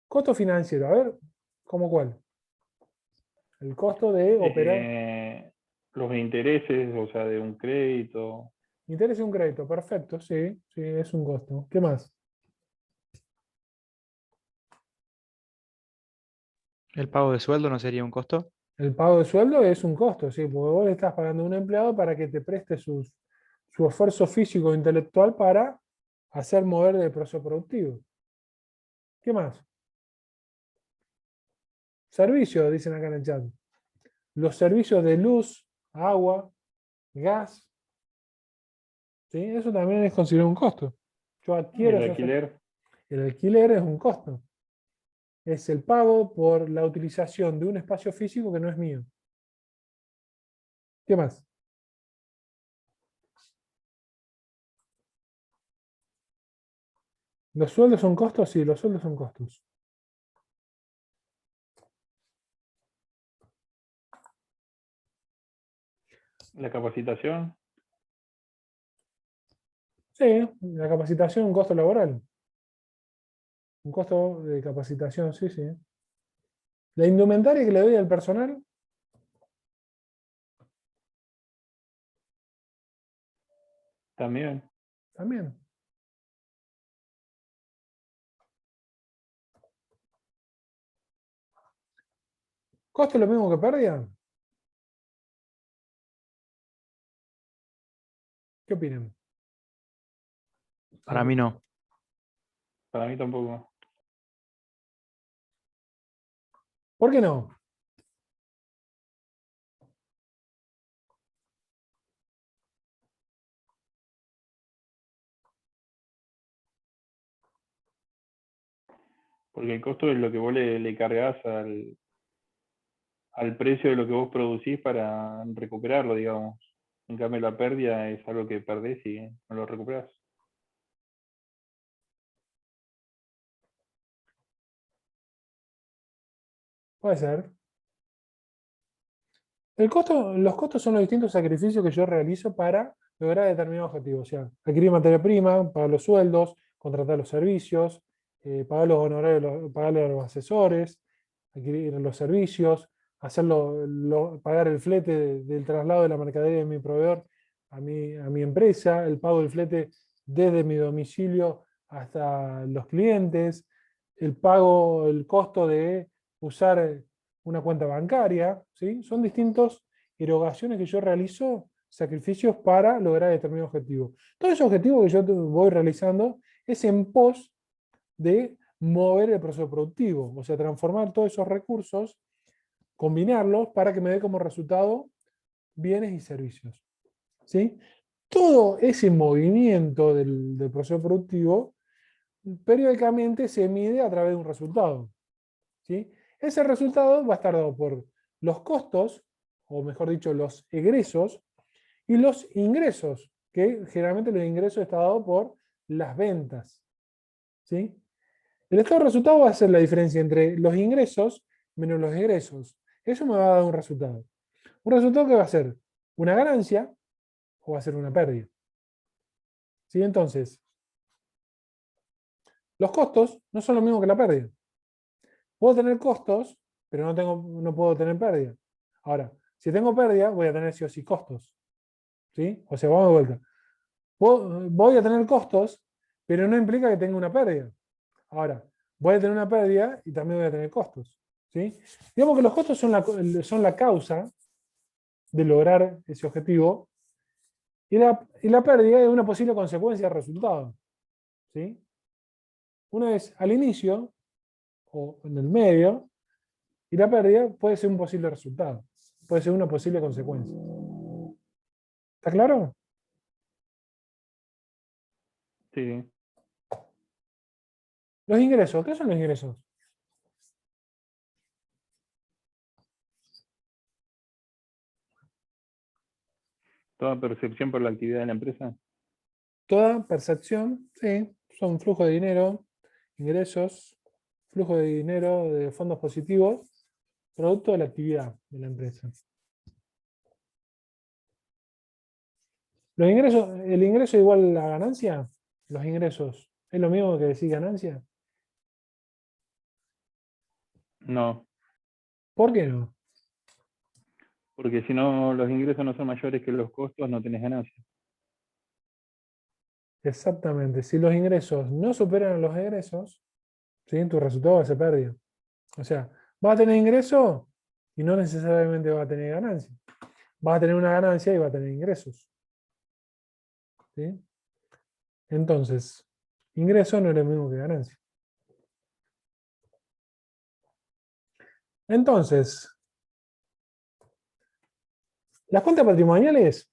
Costo financiero, a ver, ¿cómo cuál? El costo de operar. Los intereses, o sea, de un crédito. Interés y un crédito, perfecto, sí, sí, es un costo. ¿Qué más? ¿El pago de sueldo no sería un costo? El pago de sueldo es un costo, sí, porque vos le estás pagando a un empleado para que te preste su esfuerzo físico e intelectual para hacer mover el proceso productivo. ¿Qué más? Servicios, dicen acá en el chat. Los servicios de luz, agua, gas, ¿sí? Eso también es considerado un costo. Yo adquiero El esos servicios. alquiler. El alquiler es un costo. Es el pago por la utilización de un espacio físico que no es mío. ¿Qué más? ¿Los sueldos son costos? Sí, los sueldos son costos. La capacitación. Sí, la capacitación es un costo laboral. Un costo de capacitación, sí, sí. La indumentaria que le doy al personal, También. también. ¿Costo es lo mismo que pérdida? ¿Qué opinan? Para mí no. Para mí tampoco. ¿Por qué no? Porque el costo es lo que vos le cargás al precio de lo que vos producís para recuperarlo, digamos. En cambio, la pérdida es algo que perdés y no lo recuperás. Puede ser. Los costos son los distintos sacrificios que yo realizo para lograr determinado objetivo. O sea, adquirir materia prima, pagar los sueldos, contratar los servicios, pagar los honorarios, pagarle a los asesores, adquirir los servicios, pagar el flete del traslado de la mercadería de mi proveedor a mi empresa, el pago del flete desde mi domicilio hasta los clientes, el costo de usar una cuenta bancaria, ¿sí? Son distintas erogaciones que yo realizo, sacrificios para lograr determinado objetivo. Todo ese objetivo que yo voy realizando es en pos de mover el proceso productivo, o sea, transformar todos esos recursos, combinarlos para que me dé como resultado bienes y servicios. ¿Sí? Todo ese movimiento del proceso productivo periódicamente se mide a través de un resultado. ¿Sí? Ese resultado va a estar dado por los costos, o mejor dicho, los egresos, y los ingresos, que generalmente los ingresos están dados por las ventas. ¿Sí? El estado de resultado va a ser la diferencia entre los ingresos menos los egresos. Eso me va a dar un resultado. Un resultado que va a ser una ganancia o va a ser una pérdida. ¿Sí? Entonces, los costos no son lo mismo que la pérdida. Puedo tener costos, pero no puedo tener pérdida. Ahora, si tengo pérdida, voy a tener sí o sí costos. ¿Sí? O sea, vamos de vuelta. Voy a tener costos, pero no implica que tenga una pérdida. Ahora, voy a tener una pérdida y también voy a tener costos. ¿Sí? Digamos que los costos son la causa de lograr ese objetivo y la pérdida es una posible consecuencia del resultado. ¿Sí? Una vez al inicio o en el medio, y la pérdida puede ser un posible resultado, puede ser una posible consecuencia. ¿Está claro? Sí. Los ingresos, ¿qué son los ingresos? Toda percepción por la actividad de la empresa. Toda percepción, sí, son flujo de dinero, ingresos, flujo de dinero de fondos positivos, producto de la actividad de la empresa. El ingreso igual a la ganancia, los ingresos ¿Es lo mismo que decir ganancia? No, ¿Por qué no? porque si no los ingresos no son mayores que los costos, no tenés ganancia. Exactamente. Si los ingresos no superan los egresos, ¿sí? Tu resultado va a ser pérdida. O sea, vas a tener ingreso y no necesariamente vas a tener ganancia. Vas a tener una ganancia y vas a tener ingresos. ¿Sí? Entonces, ingreso no es lo mismo que ganancia. Entonces, las cuentas patrimoniales,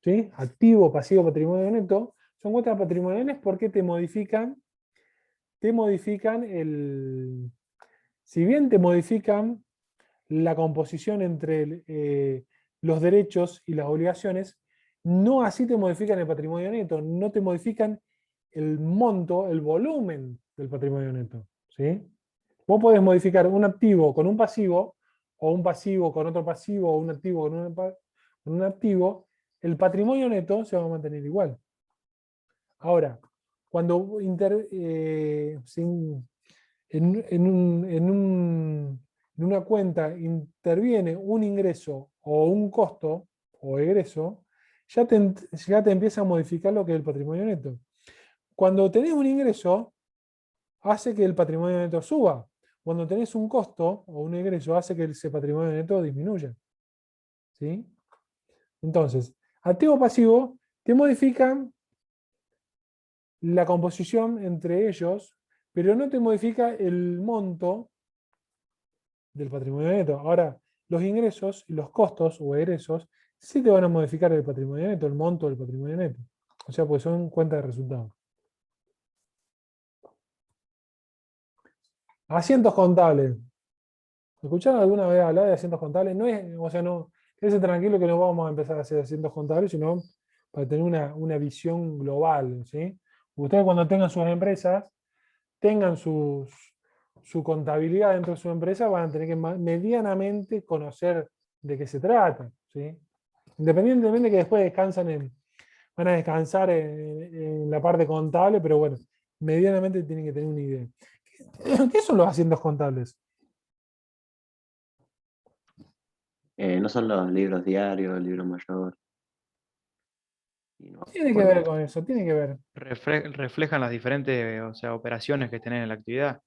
¿sí? Activo, pasivo, patrimonio neto, son cuentas patrimoniales porque te modifican el... Si bien te modifican la composición entre los derechos y las obligaciones, no así te modifican el patrimonio neto, no te modifican el monto, el volumen del patrimonio neto. ¿Sí? Vos podés modificar un activo con un pasivo, o un pasivo con otro pasivo, o un activo con un activo, el patrimonio neto se va a mantener igual. Ahora, cuando en una cuenta interviene un ingreso o un costo o egreso, ya te empieza a modificar lo que es el patrimonio neto. Cuando tenés un ingreso, hace que el patrimonio neto suba. Cuando tenés un costo o un egreso, hace que ese patrimonio neto disminuya. ¿Sí? Entonces, activo pasivo te modifican la composición entre ellos, pero no te modifica el monto del patrimonio neto. Ahora, los ingresos y los costos o egresos sí te van a modificar el patrimonio neto, el monto del patrimonio neto. O sea, pues son cuentas de resultados. Asientos contables. ¿Escucharon alguna vez hablar de asientos contables? No es, o sea, no, quédese tranquilo que no vamos a empezar a hacer asientos contables, sino para tener una visión global, ¿sí? Ustedes cuando tengan sus empresas, tengan su contabilidad dentro de su empresa, van a tener que medianamente conocer de qué se trata, ¿sí? Independientemente de que después van a descansar en la parte contable, pero bueno, medianamente tienen que tener una idea. ¿Qué son los asientos contables? No son los libros diarios, el libro mayor. Y no Tiene que recuerdo ver otro. con eso, tiene que ver. Reflejan las diferentes, o sea, operaciones que tenés en la actividad.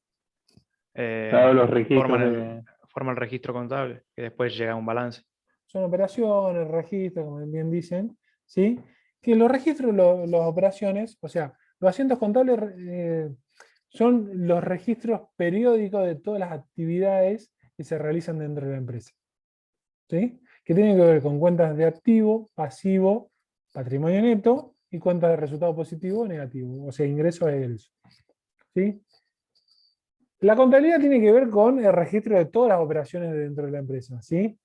Claro, los Forman registros el, forman el registro contable, que después llega a un balance. Son operaciones, registros, como bien dicen, ¿sí? Que los registros, las operaciones, o sea, los asientos contables son los registros periódicos de todas las actividades que se realizan dentro de la empresa, ¿sí? Que tienen que ver con cuentas de activo, pasivo, patrimonio neto y cuentas de resultado positivo o negativo, o sea, ingresos e egresos, ¿sí? La contabilidad tiene que ver con el registro de todas las operaciones dentro de la empresa, ¿sí?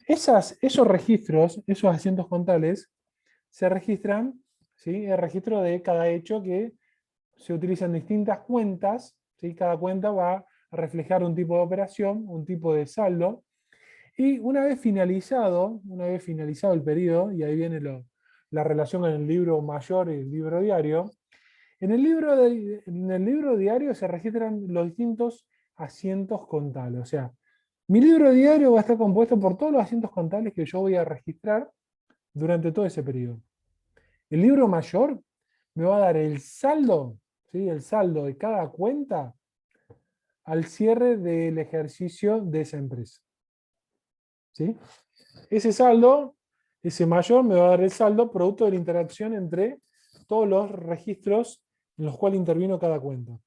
Esos registros, esos asientos contables, se registran, ¿sí? El registro de cada hecho que se utilizan distintas cuentas, ¿sí? Cada cuenta va a reflejar un tipo de operación, un tipo de saldo, y una vez finalizado el periodo, y ahí viene la relación con el libro mayor y el libro diario, en el libro diario se registran los distintos asientos contables, o sea, mi libro diario va a estar compuesto por todos los asientos contables que yo voy a registrar durante todo ese periodo. El libro mayor me va a dar el saldo, ¿sí? El saldo de cada cuenta al cierre del ejercicio de esa empresa. ¿Sí? Ese saldo, ese mayor, me va a dar el saldo producto de la interacción entre todos los registros en los cuales intervino cada cuenta.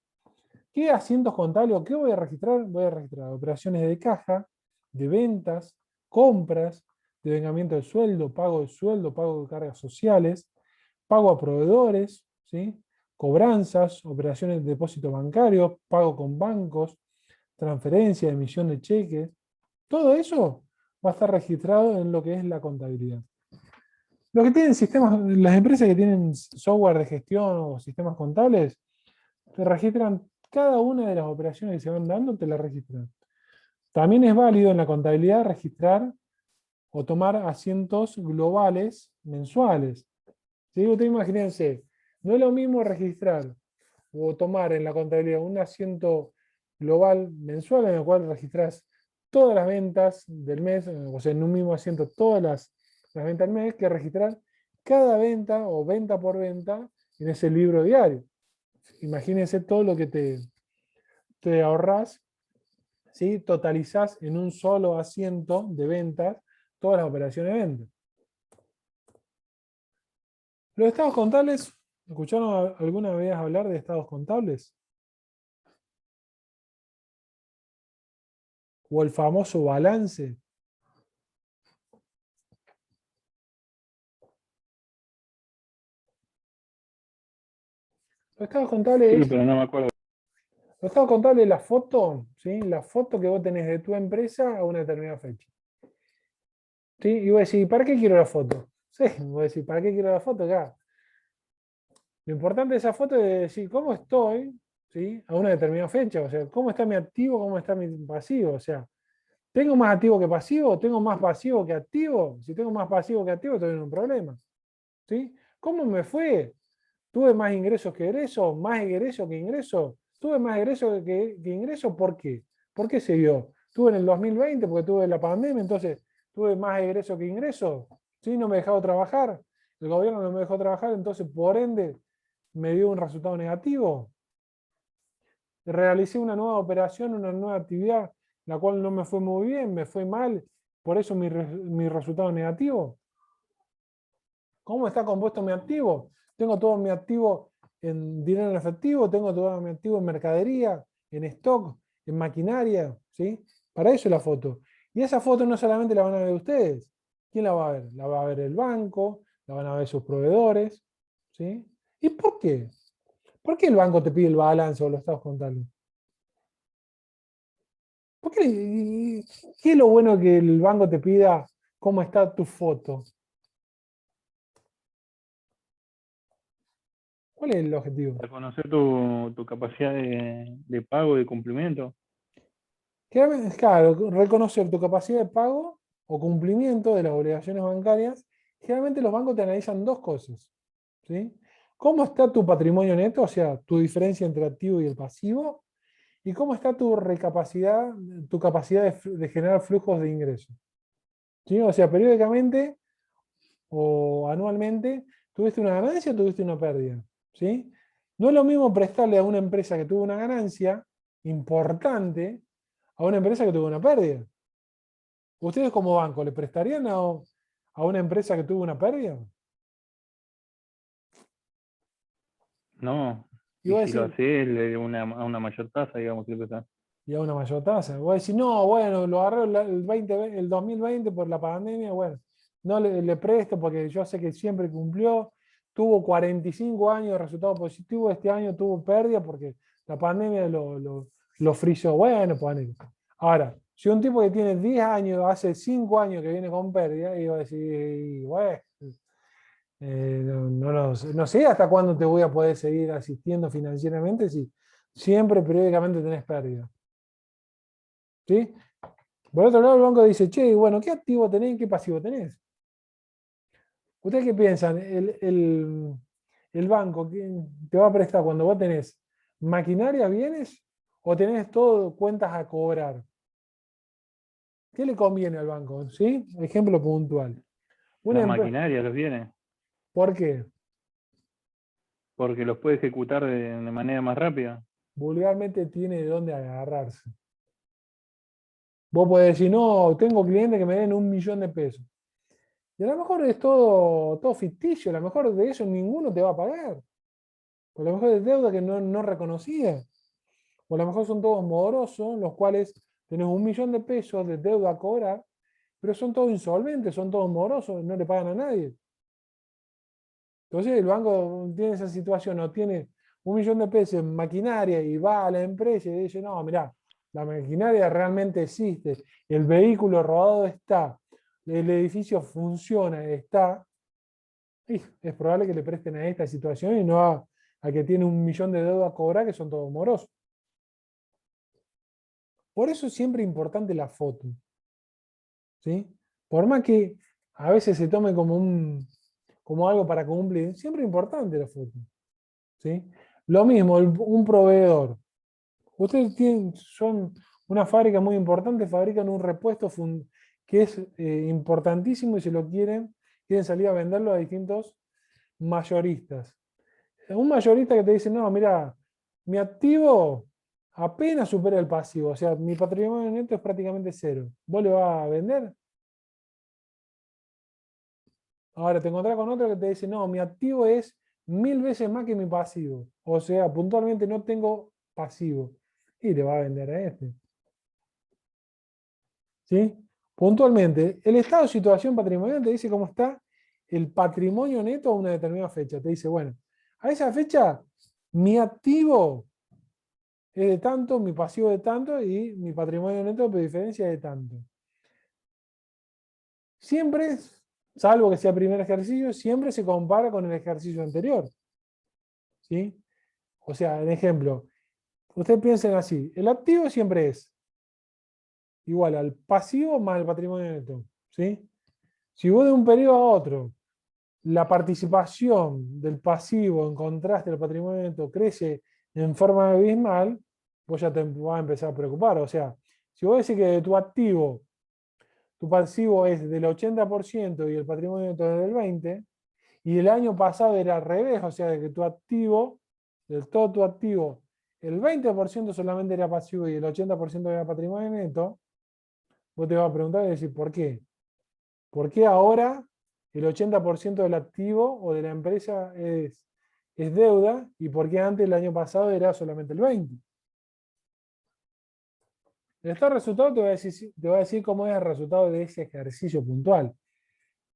¿Qué asientos contables o qué voy a registrar? Voy a registrar operaciones de caja, de ventas, compras, devengamiento del sueldo, pago de cargas sociales, pago a proveedores, ¿sí? Cobranzas, operaciones de depósito bancario, pago con bancos, transferencia, emisión de cheques. Todo eso va a estar registrado en lo que es la contabilidad. Los que tienen sistemas, las empresas que tienen software de gestión o sistemas contables, te registran cada una de las operaciones que se van dando, te la registran. También es válido en la contabilidad registrar o tomar asientos globales mensuales. ¿Sí? Ustedes imagínense, No es lo mismo registrar o tomar en la contabilidad un asiento global mensual en el cual registras todas las ventas del mes, o sea, en un mismo asiento todas las ventas del mes, que registrar cada venta o venta por venta en ese libro diario. Imagínense todo lo que te ahorrás, ¿sí? Totalizás en un solo asiento de ventas todas las operaciones de venta. Los estados contables, ¿escucharon alguna vez hablar de estados contables? O el famoso balance. Los estados contables Sí, es, pero no me acuerdo. los estados contables es la foto, ¿sí? La foto que vos tenés de tu empresa a una determinada fecha. ¿Sí? Y vos decís, ¿para qué quiero la foto? Sí, vos decís, ¿para qué quiero la foto? Acá. Lo importante de esa foto es decir, ¿cómo estoy? ¿Sí? A una determinada fecha. O sea, ¿cómo está mi activo? ¿Cómo está mi pasivo? O sea, ¿tengo más activo que pasivo? ¿Tengo más pasivo que activo? Si tengo más pasivo que activo, estoy en un problema. ¿Sí? ¿Cómo me fue? ¿Tuve más ingresos que egresos? ¿Más egresos que ingresos? ¿Tuve más egresos que ingresos? ¿Por qué? ¿Por qué se dio? ¿Tuve en el 2020 porque tuve la pandemia, entonces tuve más egresos que ingresos? ¿Sí? ¿No me dejaba trabajar? El gobierno no me dejó trabajar, entonces por ende me dio un resultado negativo. Realicé una nueva operación, una nueva actividad, la cual no me fue muy bien, me fue mal, por eso mi resultado negativo. ¿Cómo está compuesto mi activo? Tengo todo mi activo en dinero en efectivo, tengo todo mi activo en mercadería, en stock, en maquinaria, ¿sí? Para eso es la foto. Y esa foto no solamente la van a ver ustedes. ¿Quién la va a ver? La va a ver el banco, la van a ver sus proveedores, ¿sí? ¿Y por qué? ¿Por qué el banco te pide el balance o los estados contables? ¿Por qué? ¿Qué es lo bueno que el banco te pida cómo está tu foto? ¿Cuál es el objetivo? Para conocer tu capacidad de pago, de cumplimiento. Claro, reconocer tu capacidad de pago o cumplimiento de las obligaciones bancarias. Generalmente los bancos te analizan dos cosas, ¿sí? ¿Cómo está tu patrimonio neto, o sea, tu diferencia entre activo y el pasivo? ¿Y cómo está tu tu capacidad de generar flujos de ingresos? ¿Sí? O sea, periódicamente o anualmente, ¿tuviste una ganancia o tuviste una pérdida? ¿Sí? No es lo mismo prestarle a una empresa que tuvo una ganancia importante a una empresa que tuvo una pérdida. ¿Ustedes como banco le prestarían a una empresa que tuvo una pérdida? No. Y Y vos si lo decís, haces a una mayor tasa, digamos, siempre está. y a una mayor tasa. Vos decís, no, bueno, lo agarró el 2020 por la pandemia, bueno, no le presto porque yo sé que siempre cumplió, tuvo 45 años de resultado positivo, este año tuvo pérdida porque la pandemia lo frizó. Bueno, ponele. Ahora, si un tipo que tiene 10 años, hace 5 años que viene con pérdida, y va a decir, bueno, no sé hasta cuándo te voy a poder seguir asistiendo financieramente si siempre periódicamente tenés pérdida. ¿Sí? Por otro lado, el banco dice, che, bueno, ¿qué activo tenés y qué pasivo tenés? ¿Ustedes qué piensan? El banco te va a prestar cuando vos tenés maquinaria, bienes, o tenés todo cuentas a cobrar? ¿Qué le conviene al banco? ¿Sí? Ejemplo puntual. Una Las empresa. maquinarias los viene, ¿Por qué? porque los puede ejecutar de manera más rápida. Vulgarmente tiene de dónde agarrarse. Vos podés decir, no, tengo clientes que me den 1.000.000 de pesos. Y a lo mejor es todo ficticio, a lo mejor de eso ninguno te va a pagar. O a lo mejor es deuda que no reconocía. O a lo mejor son todos morosos, los cuales tenés 1.000.000 de pesos de deuda a cobrar, pero son todos insolventes, son todos morosos, no le pagan a nadie. Entonces el banco tiene esa situación, o tiene 1.000.000 de pesos en maquinaria y va a la empresa y dice, no, mirá, la maquinaria realmente existe, el vehículo rodado está, el edificio funciona, está, y es probable que le presten a esta situación y no a que tiene 1.000.000 de deuda a cobrar, que son todos morosos. Por eso es siempre importante la foto, ¿sí? Por más que a veces se tome como algo para cumplir, siempre es importante la foto. ¿sí? Lo mismo, un proveedor. Ustedes son una fábrica muy importante, fabrican un repuesto que es importantísimo y se lo quieren salir a venderlo a distintos mayoristas. Un mayorista que te dice, no, mira, mi activo apenas supera el pasivo, o sea, mi patrimonio neto es prácticamente cero. ¿Vos le vas a vender? Ahora te encontrás con otro que te dice, no, mi activo es 1000 veces más que mi pasivo. O sea, puntualmente no tengo pasivo. Y le va a vender a este. ¿Sí? Puntualmente, el estado de situación patrimonial te dice cómo está el patrimonio neto a una determinada fecha. Te dice, bueno, a esa fecha mi activo es de tanto, mi pasivo de tanto y mi patrimonio neto por diferencia de tanto. Siempre, salvo que sea primer ejercicio, siempre se compara con el ejercicio anterior. ¿Sí? O sea, en ejemplo, ustedes piensen así, el activo siempre es igual al pasivo más el patrimonio neto. ¿Sí? Si vos de un periodo a otro, la participación del pasivo en contraste al patrimonio neto crece en forma abismal, vos ya te vas a empezar a preocupar. O sea, si vos decís que de tu activo, tu pasivo es del 80% y el patrimonio neto es del 20%, y el año pasado era al revés, o sea, de que tu activo, del todo tu activo, el 20% solamente era pasivo y el 80% era patrimonio neto, vos te vas a preguntar y decir, ¿por qué? ¿Por qué ahora el 80% del activo o de la empresa es deuda y por qué antes el año pasado era solamente el 20%? El estado de resultado te va a decir cómo es el resultado de ese ejercicio puntual.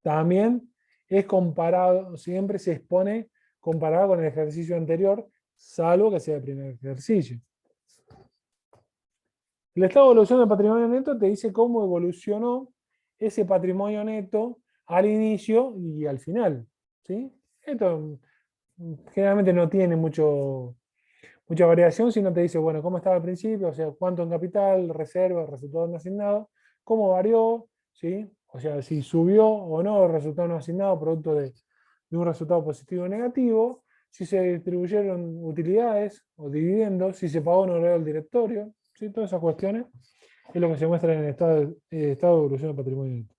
También es comparado, siempre se expone comparado con el ejercicio anterior, salvo que sea el primer ejercicio. El estado de evolución del patrimonio neto te dice cómo evolucionó ese patrimonio neto al inicio y al final. ¿Sí? Esto generalmente no tiene mucha variación, sino te dice, bueno, cómo estaba al principio, o sea, cuánto en capital, reserva, resultado no asignado, cómo varió, ¿sí? O sea, si subió o no el resultado no asignado producto de un resultado positivo o negativo, si se distribuyeron utilidades o dividendos, si se pagó honorario al directorio, ¿sí? Todas esas cuestiones es lo que se muestra en el estado de evolución del patrimonio neto.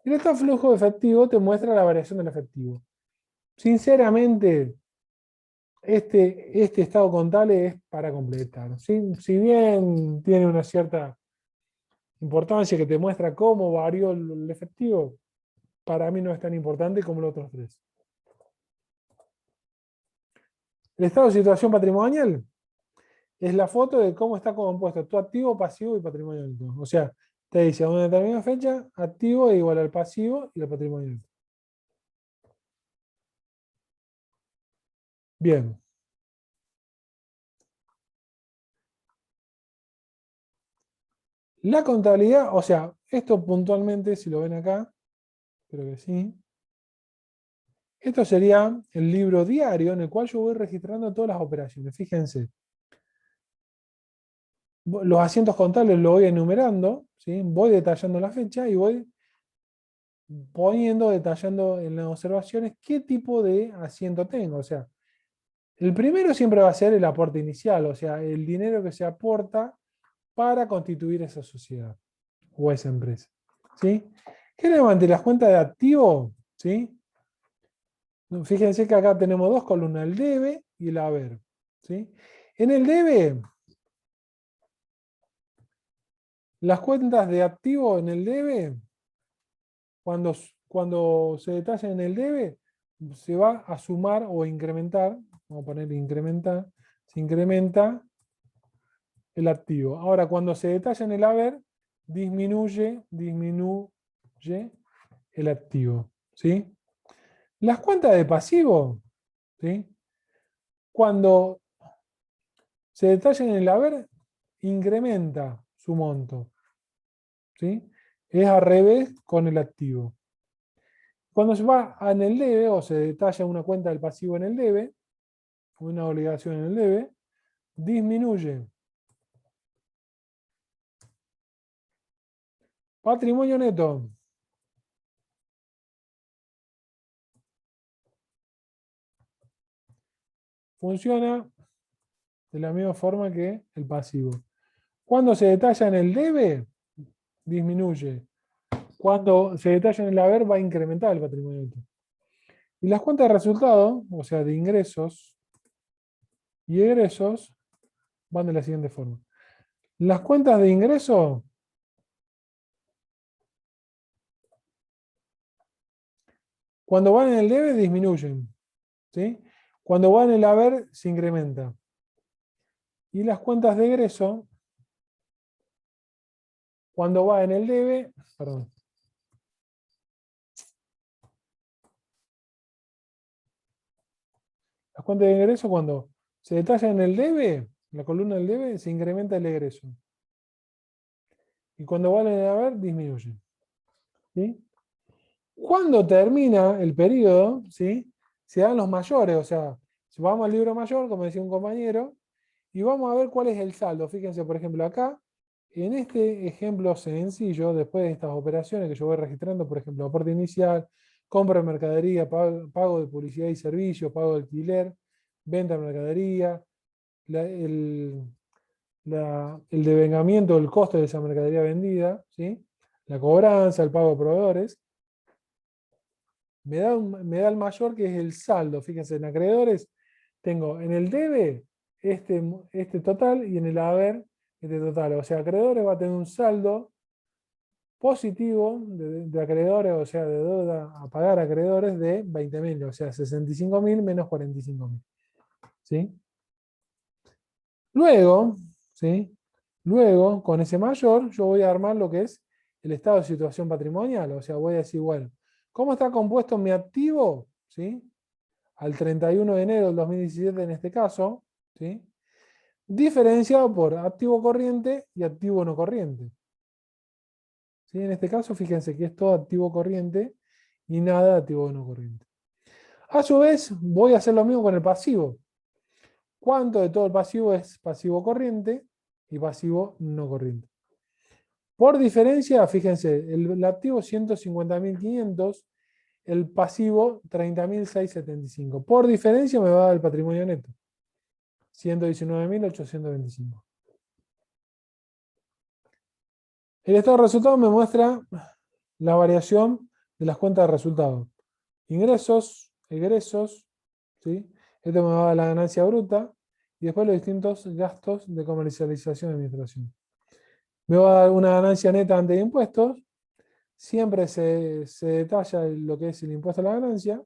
El estado de flujo de efectivo te muestra la variación del efectivo. Sinceramente, este estado contable es para completar. ¿Sí? Si bien tiene una cierta importancia que te muestra cómo varió el efectivo, para mí no es tan importante como los otros tres. El estado de situación patrimonial es la foto de cómo está compuesto tu activo, pasivo y patrimonio neto. O sea, te dice a una determinada fecha, activo es igual al pasivo y al patrimonio neto. Bien. La contabilidad, o sea, esto puntualmente, si lo ven acá, creo que sí. Esto sería el libro diario en el cual yo voy registrando todas las operaciones. Fíjense, los asientos contables los voy enumerando, ¿sí? Voy detallando la fecha y voy detallando en las observaciones qué tipo de asiento tengo. O sea, el primero siempre va a ser el aporte inicial, o sea, el dinero que se aporta para constituir esa sociedad o esa empresa. ¿Sí? Generalmente las cuentas de activo, ¿sí? Fíjense que acá tenemos dos columnas, el debe y el haber. ¿Sí? En el debe, las cuentas de activo en el debe, cuando se detallan en el debe, se va a sumar o incrementar, vamos a poner incrementar, se incrementa el activo. Ahora, cuando se detalla en el haber, disminuye el activo. ¿Sí? Las cuentas de pasivo, ¿sí? Cuando se detalla en el haber, incrementa su monto. ¿Sí? Es al revés con el activo. Cuando se va en el debe, o se detalla una cuenta del pasivo en el debe, una obligación en el debe, disminuye. Patrimonio neto. funciona de la misma forma que el pasivo. Cuando se detalla en el debe, disminuye. Cuando se detalla en el haber, va a incrementar el patrimonio neto. Y las cuentas de resultado, o sea, de ingresos y egresos, van de la siguiente forma. Las cuentas de ingreso, cuando van en el debe, disminuyen. ¿Sí? Cuando van en el haber, se incrementa. Y las cuentas de egreso, cuando va en el debe, perdón. Las cuentas de ingreso, cuando se detalla en el debe, la columna del debe, se incrementa el egreso. Y cuando va en el haber, disminuye. ¿Sí? Cuando termina el periodo, ¿sí? Se dan los mayores, o sea, si vamos al libro mayor, como decía un compañero, y vamos a ver cuál es el saldo. Fíjense, por ejemplo, acá, en este ejemplo sencillo, después de estas operaciones que yo voy registrando, por ejemplo, aporte inicial, compra de mercadería, pago de publicidad y servicios, pago de alquiler, venta de mercadería, el devengamiento del costo de esa mercadería vendida, ¿sí? La cobranza, el pago de proveedores. Me da el mayor, que es el saldo. Fíjense, en acreedores tengo en el debe este total y en el haber este total. O sea, acreedores va a tener un saldo positivo de acreedores, o sea, de deuda a pagar a acreedores de 20.000, o sea, 65.000 menos 45.000. ¿Sí? Luego, ¿sí? Luego, con ese mayor, yo voy a armar lo que es el estado de situación patrimonial. O sea, voy a decir, bueno, ¿cómo está compuesto mi activo? ¿Sí? Al 31 de enero del 2017 en este caso, ¿sí? Diferenciado por activo corriente y activo no corriente. ¿Sí? En este caso, fíjense que es todo activo corriente y nada de activo no corriente. A su vez, voy a hacer lo mismo con el pasivo. ¿Cuánto de todo el pasivo es pasivo corriente y pasivo no corriente? Por diferencia, fíjense, el activo 150.500, el pasivo 30.675. Por diferencia me va a dar el patrimonio neto, 119.825. El estado de resultados me muestra la variación de las cuentas de resultados. Ingresos, egresos, ¿sí? Esto me va a dar la ganancia bruta y después los distintos gastos de comercialización y administración. Me va a dar una ganancia neta ante impuestos. Siempre se detalla lo que es el impuesto a la ganancia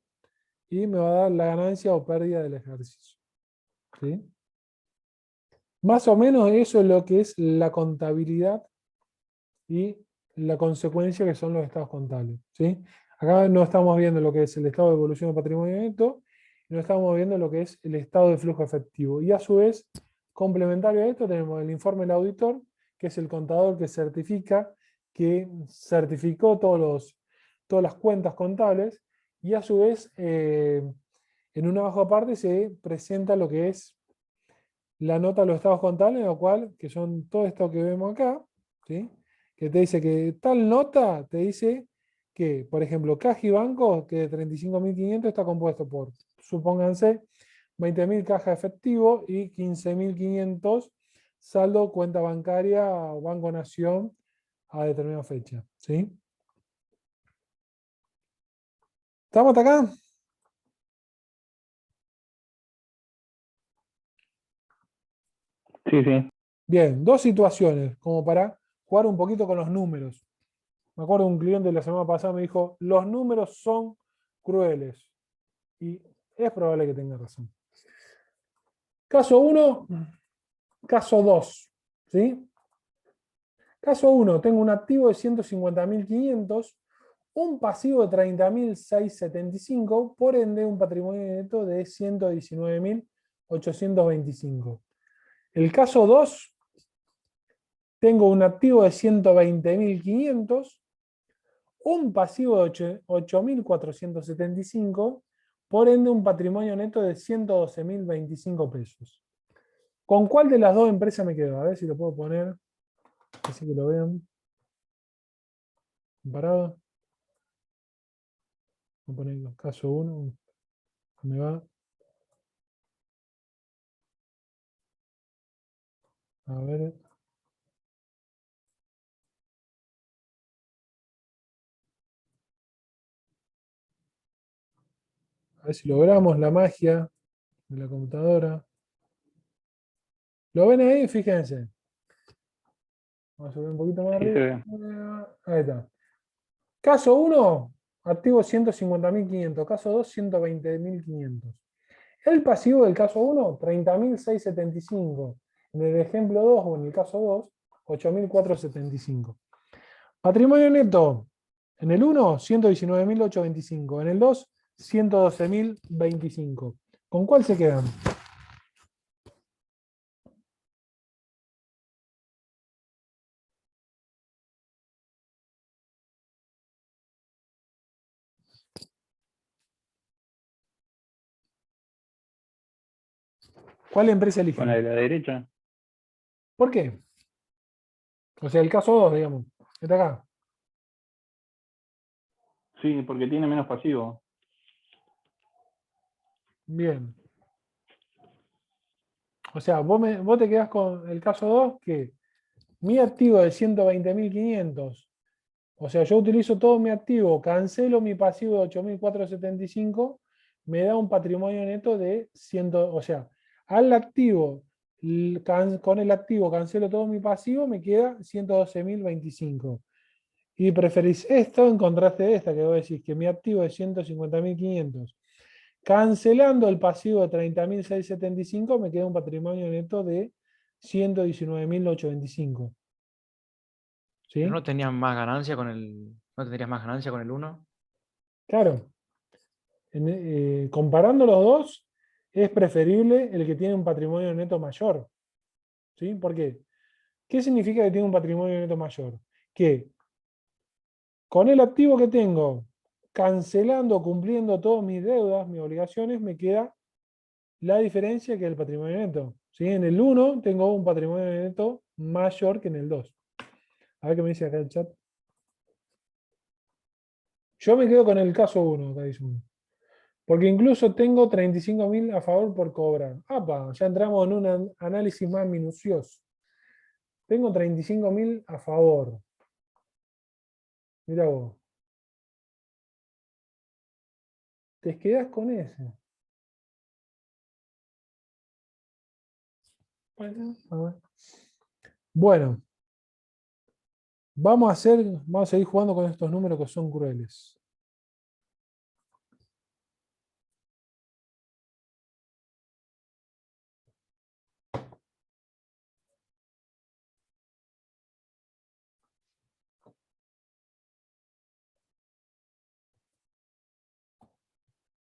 y me va a dar la ganancia o pérdida del ejercicio. ¿Sí? Más o menos eso es lo que es la contabilidad y la consecuencia, que son los estados contables. ¿Sí? Acá no estamos viendo lo que es el estado de evolución del patrimonio neto, no estamos viendo lo que es el estado de flujo efectivo. Y a su vez, complementario a esto, tenemos el informe del auditor, que es el contador que certifica, que certificó todas las cuentas contables, y a su vez, en una baja parte se presenta lo que es la nota de los estados contables, en lo cual, que son todo esto que vemos acá, ¿sí? Que te dice que tal nota te dice que, por ejemplo, caja y banco, que de 35.500 está compuesto por, supónganse, 20.000 caja de efectivo y 15.500 saldo cuenta bancaria o Banco Nación a determinada fecha. ¿Sí? ¿Estamos hasta acá? Sí, sí. Bien, dos situaciones, como para jugar un poquito con los números. Me acuerdo de un cliente la semana pasada me dijo, los números son crueles. Y es probable que tenga razón. Caso 1, caso 2. ¿Sí? Caso 1, tengo un activo de 150.500, un pasivo de 30.675, por ende un patrimonio neto de 119.825. El caso 2, tengo un activo de 120.500, un pasivo de 8.475, por ende un patrimonio neto de 112.025 pesos. ¿Con cuál de las dos empresas me quedo? A ver si lo puedo poner, así que lo vean. Comparado. Voy a poner el caso 1. Me va. A ver. A ver si logramos la magia de la computadora. ¿Lo ven ahí? Fíjense. Vamos a subir un poquito más Sí, se arriba. ve. Ahí está. Caso 1, activo 150.500. Caso 2, 120.500. El pasivo del caso 1, 30.675. En el ejemplo 2 o en el caso 2, 8.475. Patrimonio neto. En el 1, 119.825. En el 2, 112.025. ¿Con cuál se quedan? ¿Cuál empresa Con la eligen? de la derecha. ¿Por qué? O sea, el caso 2, digamos. Está acá. Sí, porque tiene menos pasivo. Bien. O sea, vos te quedás con el caso 2, que mi activo de 120.500. O sea, yo utilizo todo mi activo, cancelo mi pasivo de 8.475, me da un patrimonio neto de 100. O sea, al activo, con el activo cancelo todo mi pasivo, me queda 112.025. Y preferís esto en contraste de esta, que vos decís que mi activo es 150.500. Cancelando el pasivo de 30.675, me queda un patrimonio neto de 119.825. Pero ¿Sí? no tenían más ganancia con no tendrías más ganancia con el 1. Claro. Comparando los dos, es preferible el que tiene un patrimonio neto mayor. ¿Sí? ¿Por qué? ¿Qué significa que tiene un patrimonio neto mayor? Que con el activo que tengo, cancelando, cumpliendo todas mis deudas, mis obligaciones, me queda la diferencia que el patrimonio neto. ¿Sí? En el 1 tengo un patrimonio neto mayor que en el 2. A ver qué me dice acá el chat. Yo me quedo con el caso 1, acá dice uno. Porque incluso tengo 35.000 a favor por cobrar. ¡Apa! Ya entramos en un análisis más minucioso. Tengo 35.000 a favor. Mira vos. Te quedás con ese. Bueno, a ver. Bueno, vamos a seguir jugando con estos números que son crueles.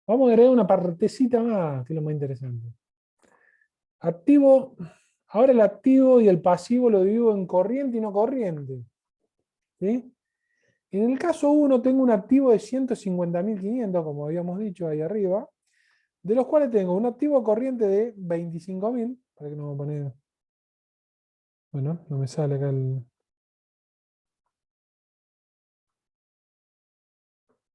Vamos a agregar una partecita más, que es lo más interesante. Activo, ahora el activo y el pasivo lo divido en corriente y no corriente. ¿Sí? En el caso 1 tengo un activo de 150.500, como habíamos dicho ahí arriba, de los cuales tengo un activo corriente de 25.000. Para que no me poner. Bueno, no me sale acá el.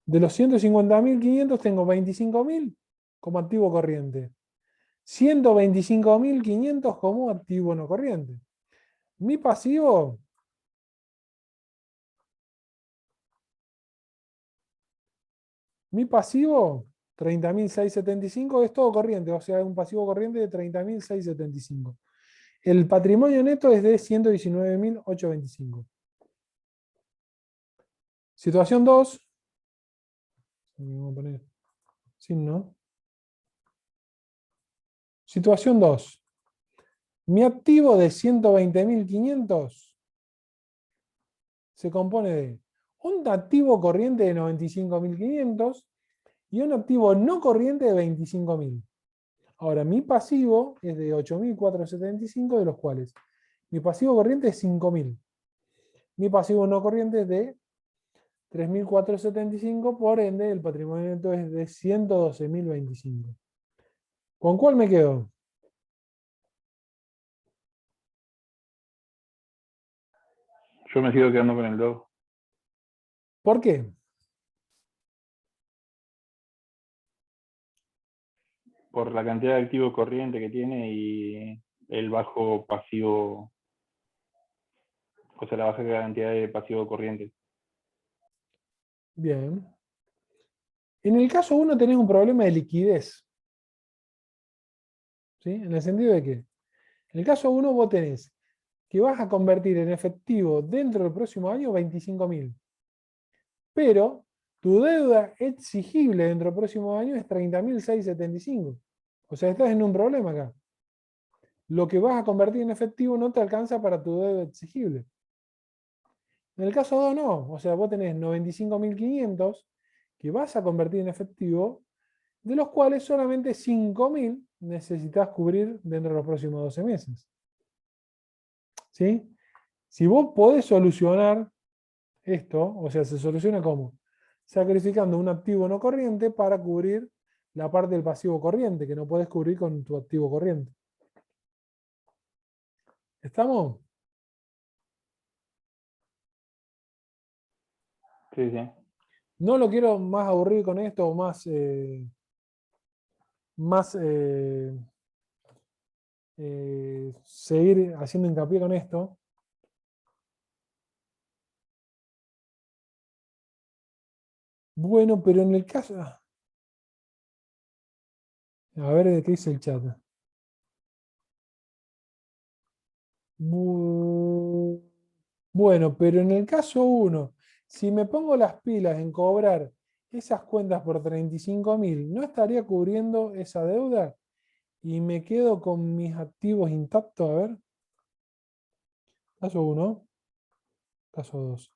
De los 150.500 tengo 25.000 como activo corriente. 125.500 como activo no corriente. Mi pasivo, mi pasivo, 30.675 es todo corriente, o sea, es un pasivo corriente de 30.675. El patrimonio neto es de 119.825. Situación 2. Vamos a poner signo. Situación 2. Mi activo de 120.500 se compone de un activo corriente de 95.500 y un activo no corriente de 25.000. Ahora, mi pasivo es de 8.475, de los cuales mi pasivo corriente es 5.000. Mi pasivo no corriente es de 3.475, por ende el patrimonio neto es de 112.025. ¿Con cuál me quedo? Yo me sigo quedando con el 2. ¿Por qué? Por la cantidad de activo corriente que tiene y el bajo pasivo O sea, la baja cantidad de pasivo corriente. Bien. En el caso 1 tenés un problema de liquidez. ¿Sí? En el sentido de que, en el caso 1 vos tenés que vas a convertir en efectivo dentro del próximo año 25.000. Pero tu deuda exigible dentro del próximo año es 30.675. O sea, estás en un problema acá. Lo que vas a convertir en efectivo no te alcanza para tu deuda exigible. En el caso 2 no. O sea, vos tenés 95.500 que vas a convertir en efectivo, de los cuales solamente 5.000 necesitas cubrir dentro de los próximos 12 meses. ¿Sí? Si vos podés solucionar esto, o sea, se soluciona ¿cómo? Sacrificando un activo no corriente para cubrir la parte del pasivo corriente, que no podés cubrir con tu activo corriente. ¿Estamos? Sí, sí. No lo quiero más aburrir con esto, o más seguir haciendo hincapié con esto. Bueno, pero en el caso... A ver de qué dice el chat. Bueno, pero en el caso 1, si me pongo las pilas en cobrar esas cuentas por 35.000, ¿no estaría cubriendo esa deuda? Y me quedo con mis activos intactos. A ver. Caso 1. Caso 2.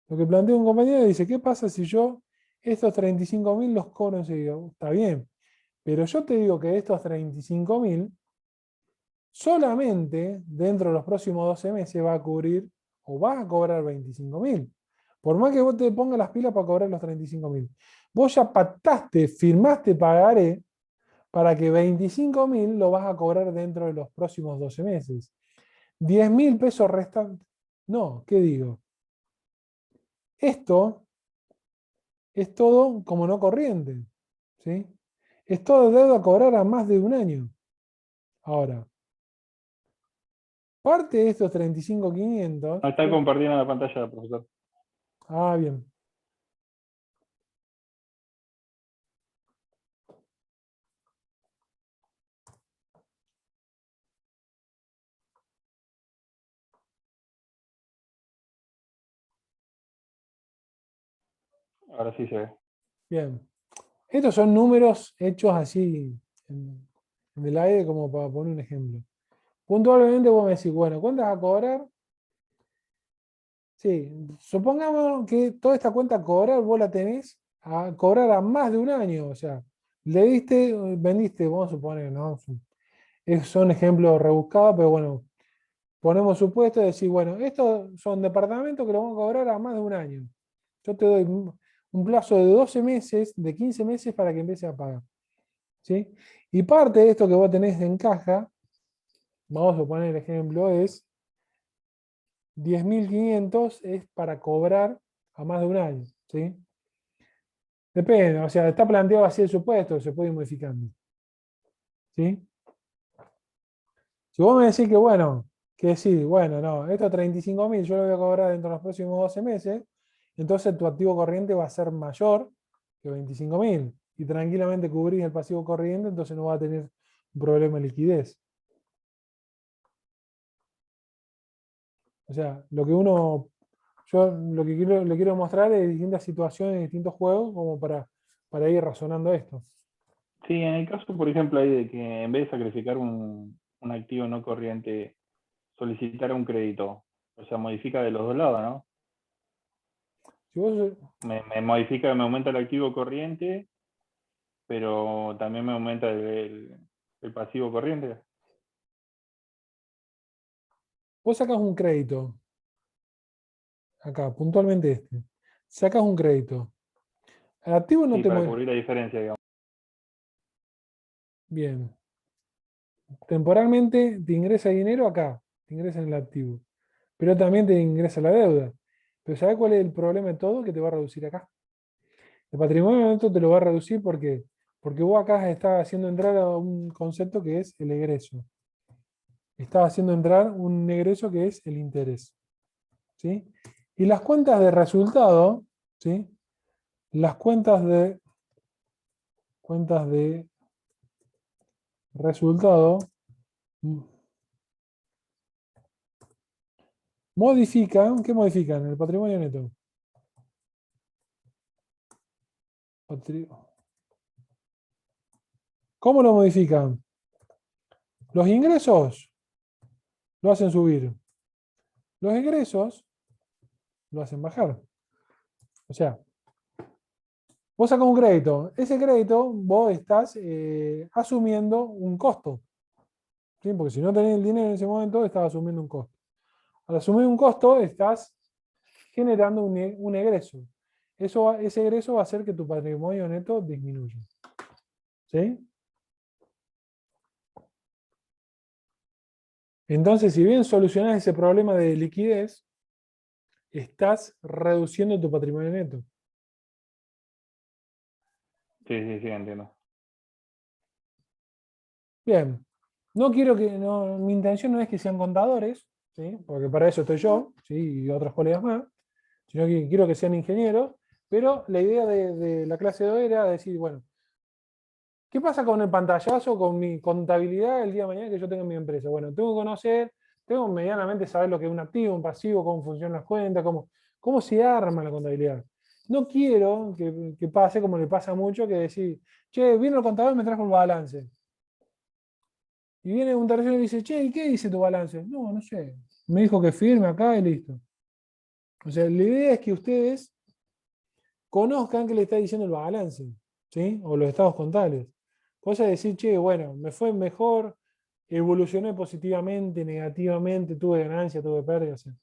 Lo que plantea un compañero dice, ¿qué pasa si yo estos 35.000 los cobro enseguida? Está bien, pero yo te digo que estos 35.000 solamente dentro de los próximos 12 meses va a cubrir o vas a cobrar 25.000. Por más que vos te pongas las pilas para cobrar los 35.000. Vos ya pactaste, firmaste pagaré para que 25.000 lo vas a cobrar dentro de los próximos 12 meses. 10.000 pesos restantes. No, ¿qué digo? Esto es todo como no corriente. ¿Sí? Es todo deuda a cobrar a más de un año. Ahora, parte de estos 35.500. No está compartiendo la pantalla, profesor. Ah, bien. Ahora sí se ve. Bien. Estos son números hechos así en el aire como para poner un ejemplo. Puntualmente vos me decís, bueno, ¿cuántas a cobrar? Sí, supongamos que toda esta cuenta a cobrar vos la tenés a cobrar a más de un año. O sea, le diste, vendiste, vamos a suponer, ¿no? Son ejemplos rebuscados, pero bueno, ponemos supuesto de decir, bueno, estos son departamentos que lo vamos a cobrar a más de un año. Yo te doy un plazo de 12 meses, de 15 meses para que empieces a pagar. ¿Sí? Y parte de esto que vos tenés en caja, vamos a poner el ejemplo, es 10.500 es para cobrar a más de un año. ¿Sí? Depende, o sea, está planteado así el supuesto, se puede ir modificando. ¿Sí? Si vos me decís que, bueno, que sí, bueno, no, estos 35.000 yo lo voy a cobrar dentro de los próximos 12 meses, entonces tu activo corriente va a ser mayor que 25.000 y tranquilamente cubrís el pasivo corriente, entonces no va a tener un problema de liquidez. O sea, yo lo que le quiero mostrar es distintas situaciones, distintos juegos, como para ir razonando esto. Sí, en el caso, por ejemplo, ahí de que en vez de sacrificar un activo no corriente, solicitar un crédito, o sea, modifica de los dos lados, ¿no? Si vos, Me modifica, me aumenta el activo corriente, pero también me aumenta el pasivo corriente. vos sacas un crédito, acá, puntualmente este, sacas un crédito. El activo no Sí, te para mueve. cubrir la diferencia, digamos. Bien. Temporalmente te ingresa dinero acá, te ingresa en el activo. Pero también te ingresa la deuda. Pero ¿sabes cuál es el problema de todo? Que te va a reducir acá. El patrimonio neto te lo va a reducir porque vos acá estás haciendo entrar a un concepto que es el egreso. Estás haciendo entrar un egreso que es el interés. ¿sí? Y las cuentas de resultado, ¿sí? Las cuentas de resultado modifican, ¿qué modifican? El patrimonio neto. ¿Cómo lo modifican? Los ingresos lo hacen subir. Los egresos lo hacen bajar. O sea, vos sacás un crédito. Ese crédito vos estás asumiendo un costo. ¿Sí? Porque si no tenés el dinero en ese momento, estás asumiendo un costo. Al asumir un costo, estás generando un egreso. Ese egreso va a hacer que tu patrimonio neto disminuya. ¿Sí? Entonces, si bien solucionás ese problema de liquidez, estás reduciendo tu patrimonio neto. Sí, entiendo. Bien. No quiero que, mi intención no es que sean contadores, ¿sí? Porque para eso estoy yo, ¿sí? Y otros colegas más, sino que quiero que sean ingenieros, pero la idea de la clase de hoy era decir, bueno, ¿qué pasa con el pantallazo, con mi contabilidad el día de mañana que yo tenga en mi empresa? Bueno, tengo que conocer, tengo que medianamente saber lo que es un activo, un pasivo, cómo funcionan las cuentas, cómo se arma la contabilidad. No quiero que pase como le pasa mucho, que decir, che, vino el contador y me trajo el balance. Y viene un tercero y dice, che, ¿y qué dice tu balance? No, no sé. Me dijo que firme acá y listo. O sea, la idea es que ustedes conozcan qué le está diciendo el balance, ¿sí? O los estados contables. Cosa de decir, che, bueno, me fue mejor, evolucioné positivamente, negativamente, tuve ganancia, tuve pérdida. O sea.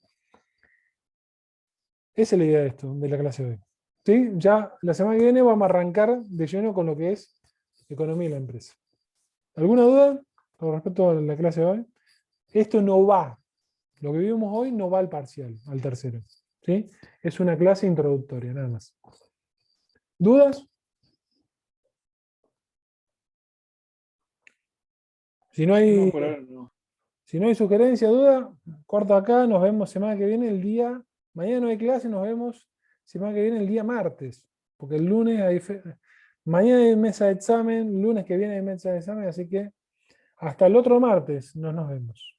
Esa es la idea de esto, de la clase de hoy. ¿Sí? Ya la semana que viene vamos a arrancar de lleno con lo que es economía de la empresa. ¿Alguna duda con respecto a la clase de hoy? Esto no va, lo que vimos hoy no va al parcial, al tercero. ¿Sí? Es una clase introductoria, nada más. ¿Dudas? Si no hay, No, por ahora no. si no hay sugerencia, duda, corto acá, nos vemos semana que viene el día, mañana no hay clase, nos vemos semana que viene el día martes, porque el lunes mañana hay mesa de examen, lunes que viene hay mesa de examen, así que hasta el otro martes nos vemos.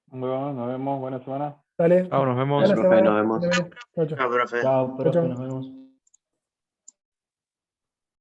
Bueno, nos vemos, buena semana. Dale, Chao, nos vemos. buena Gracias, profe, nos semana. vemos. Chao, chao. Chao, profe. Chao, Chao, profe, chao. nos vemos.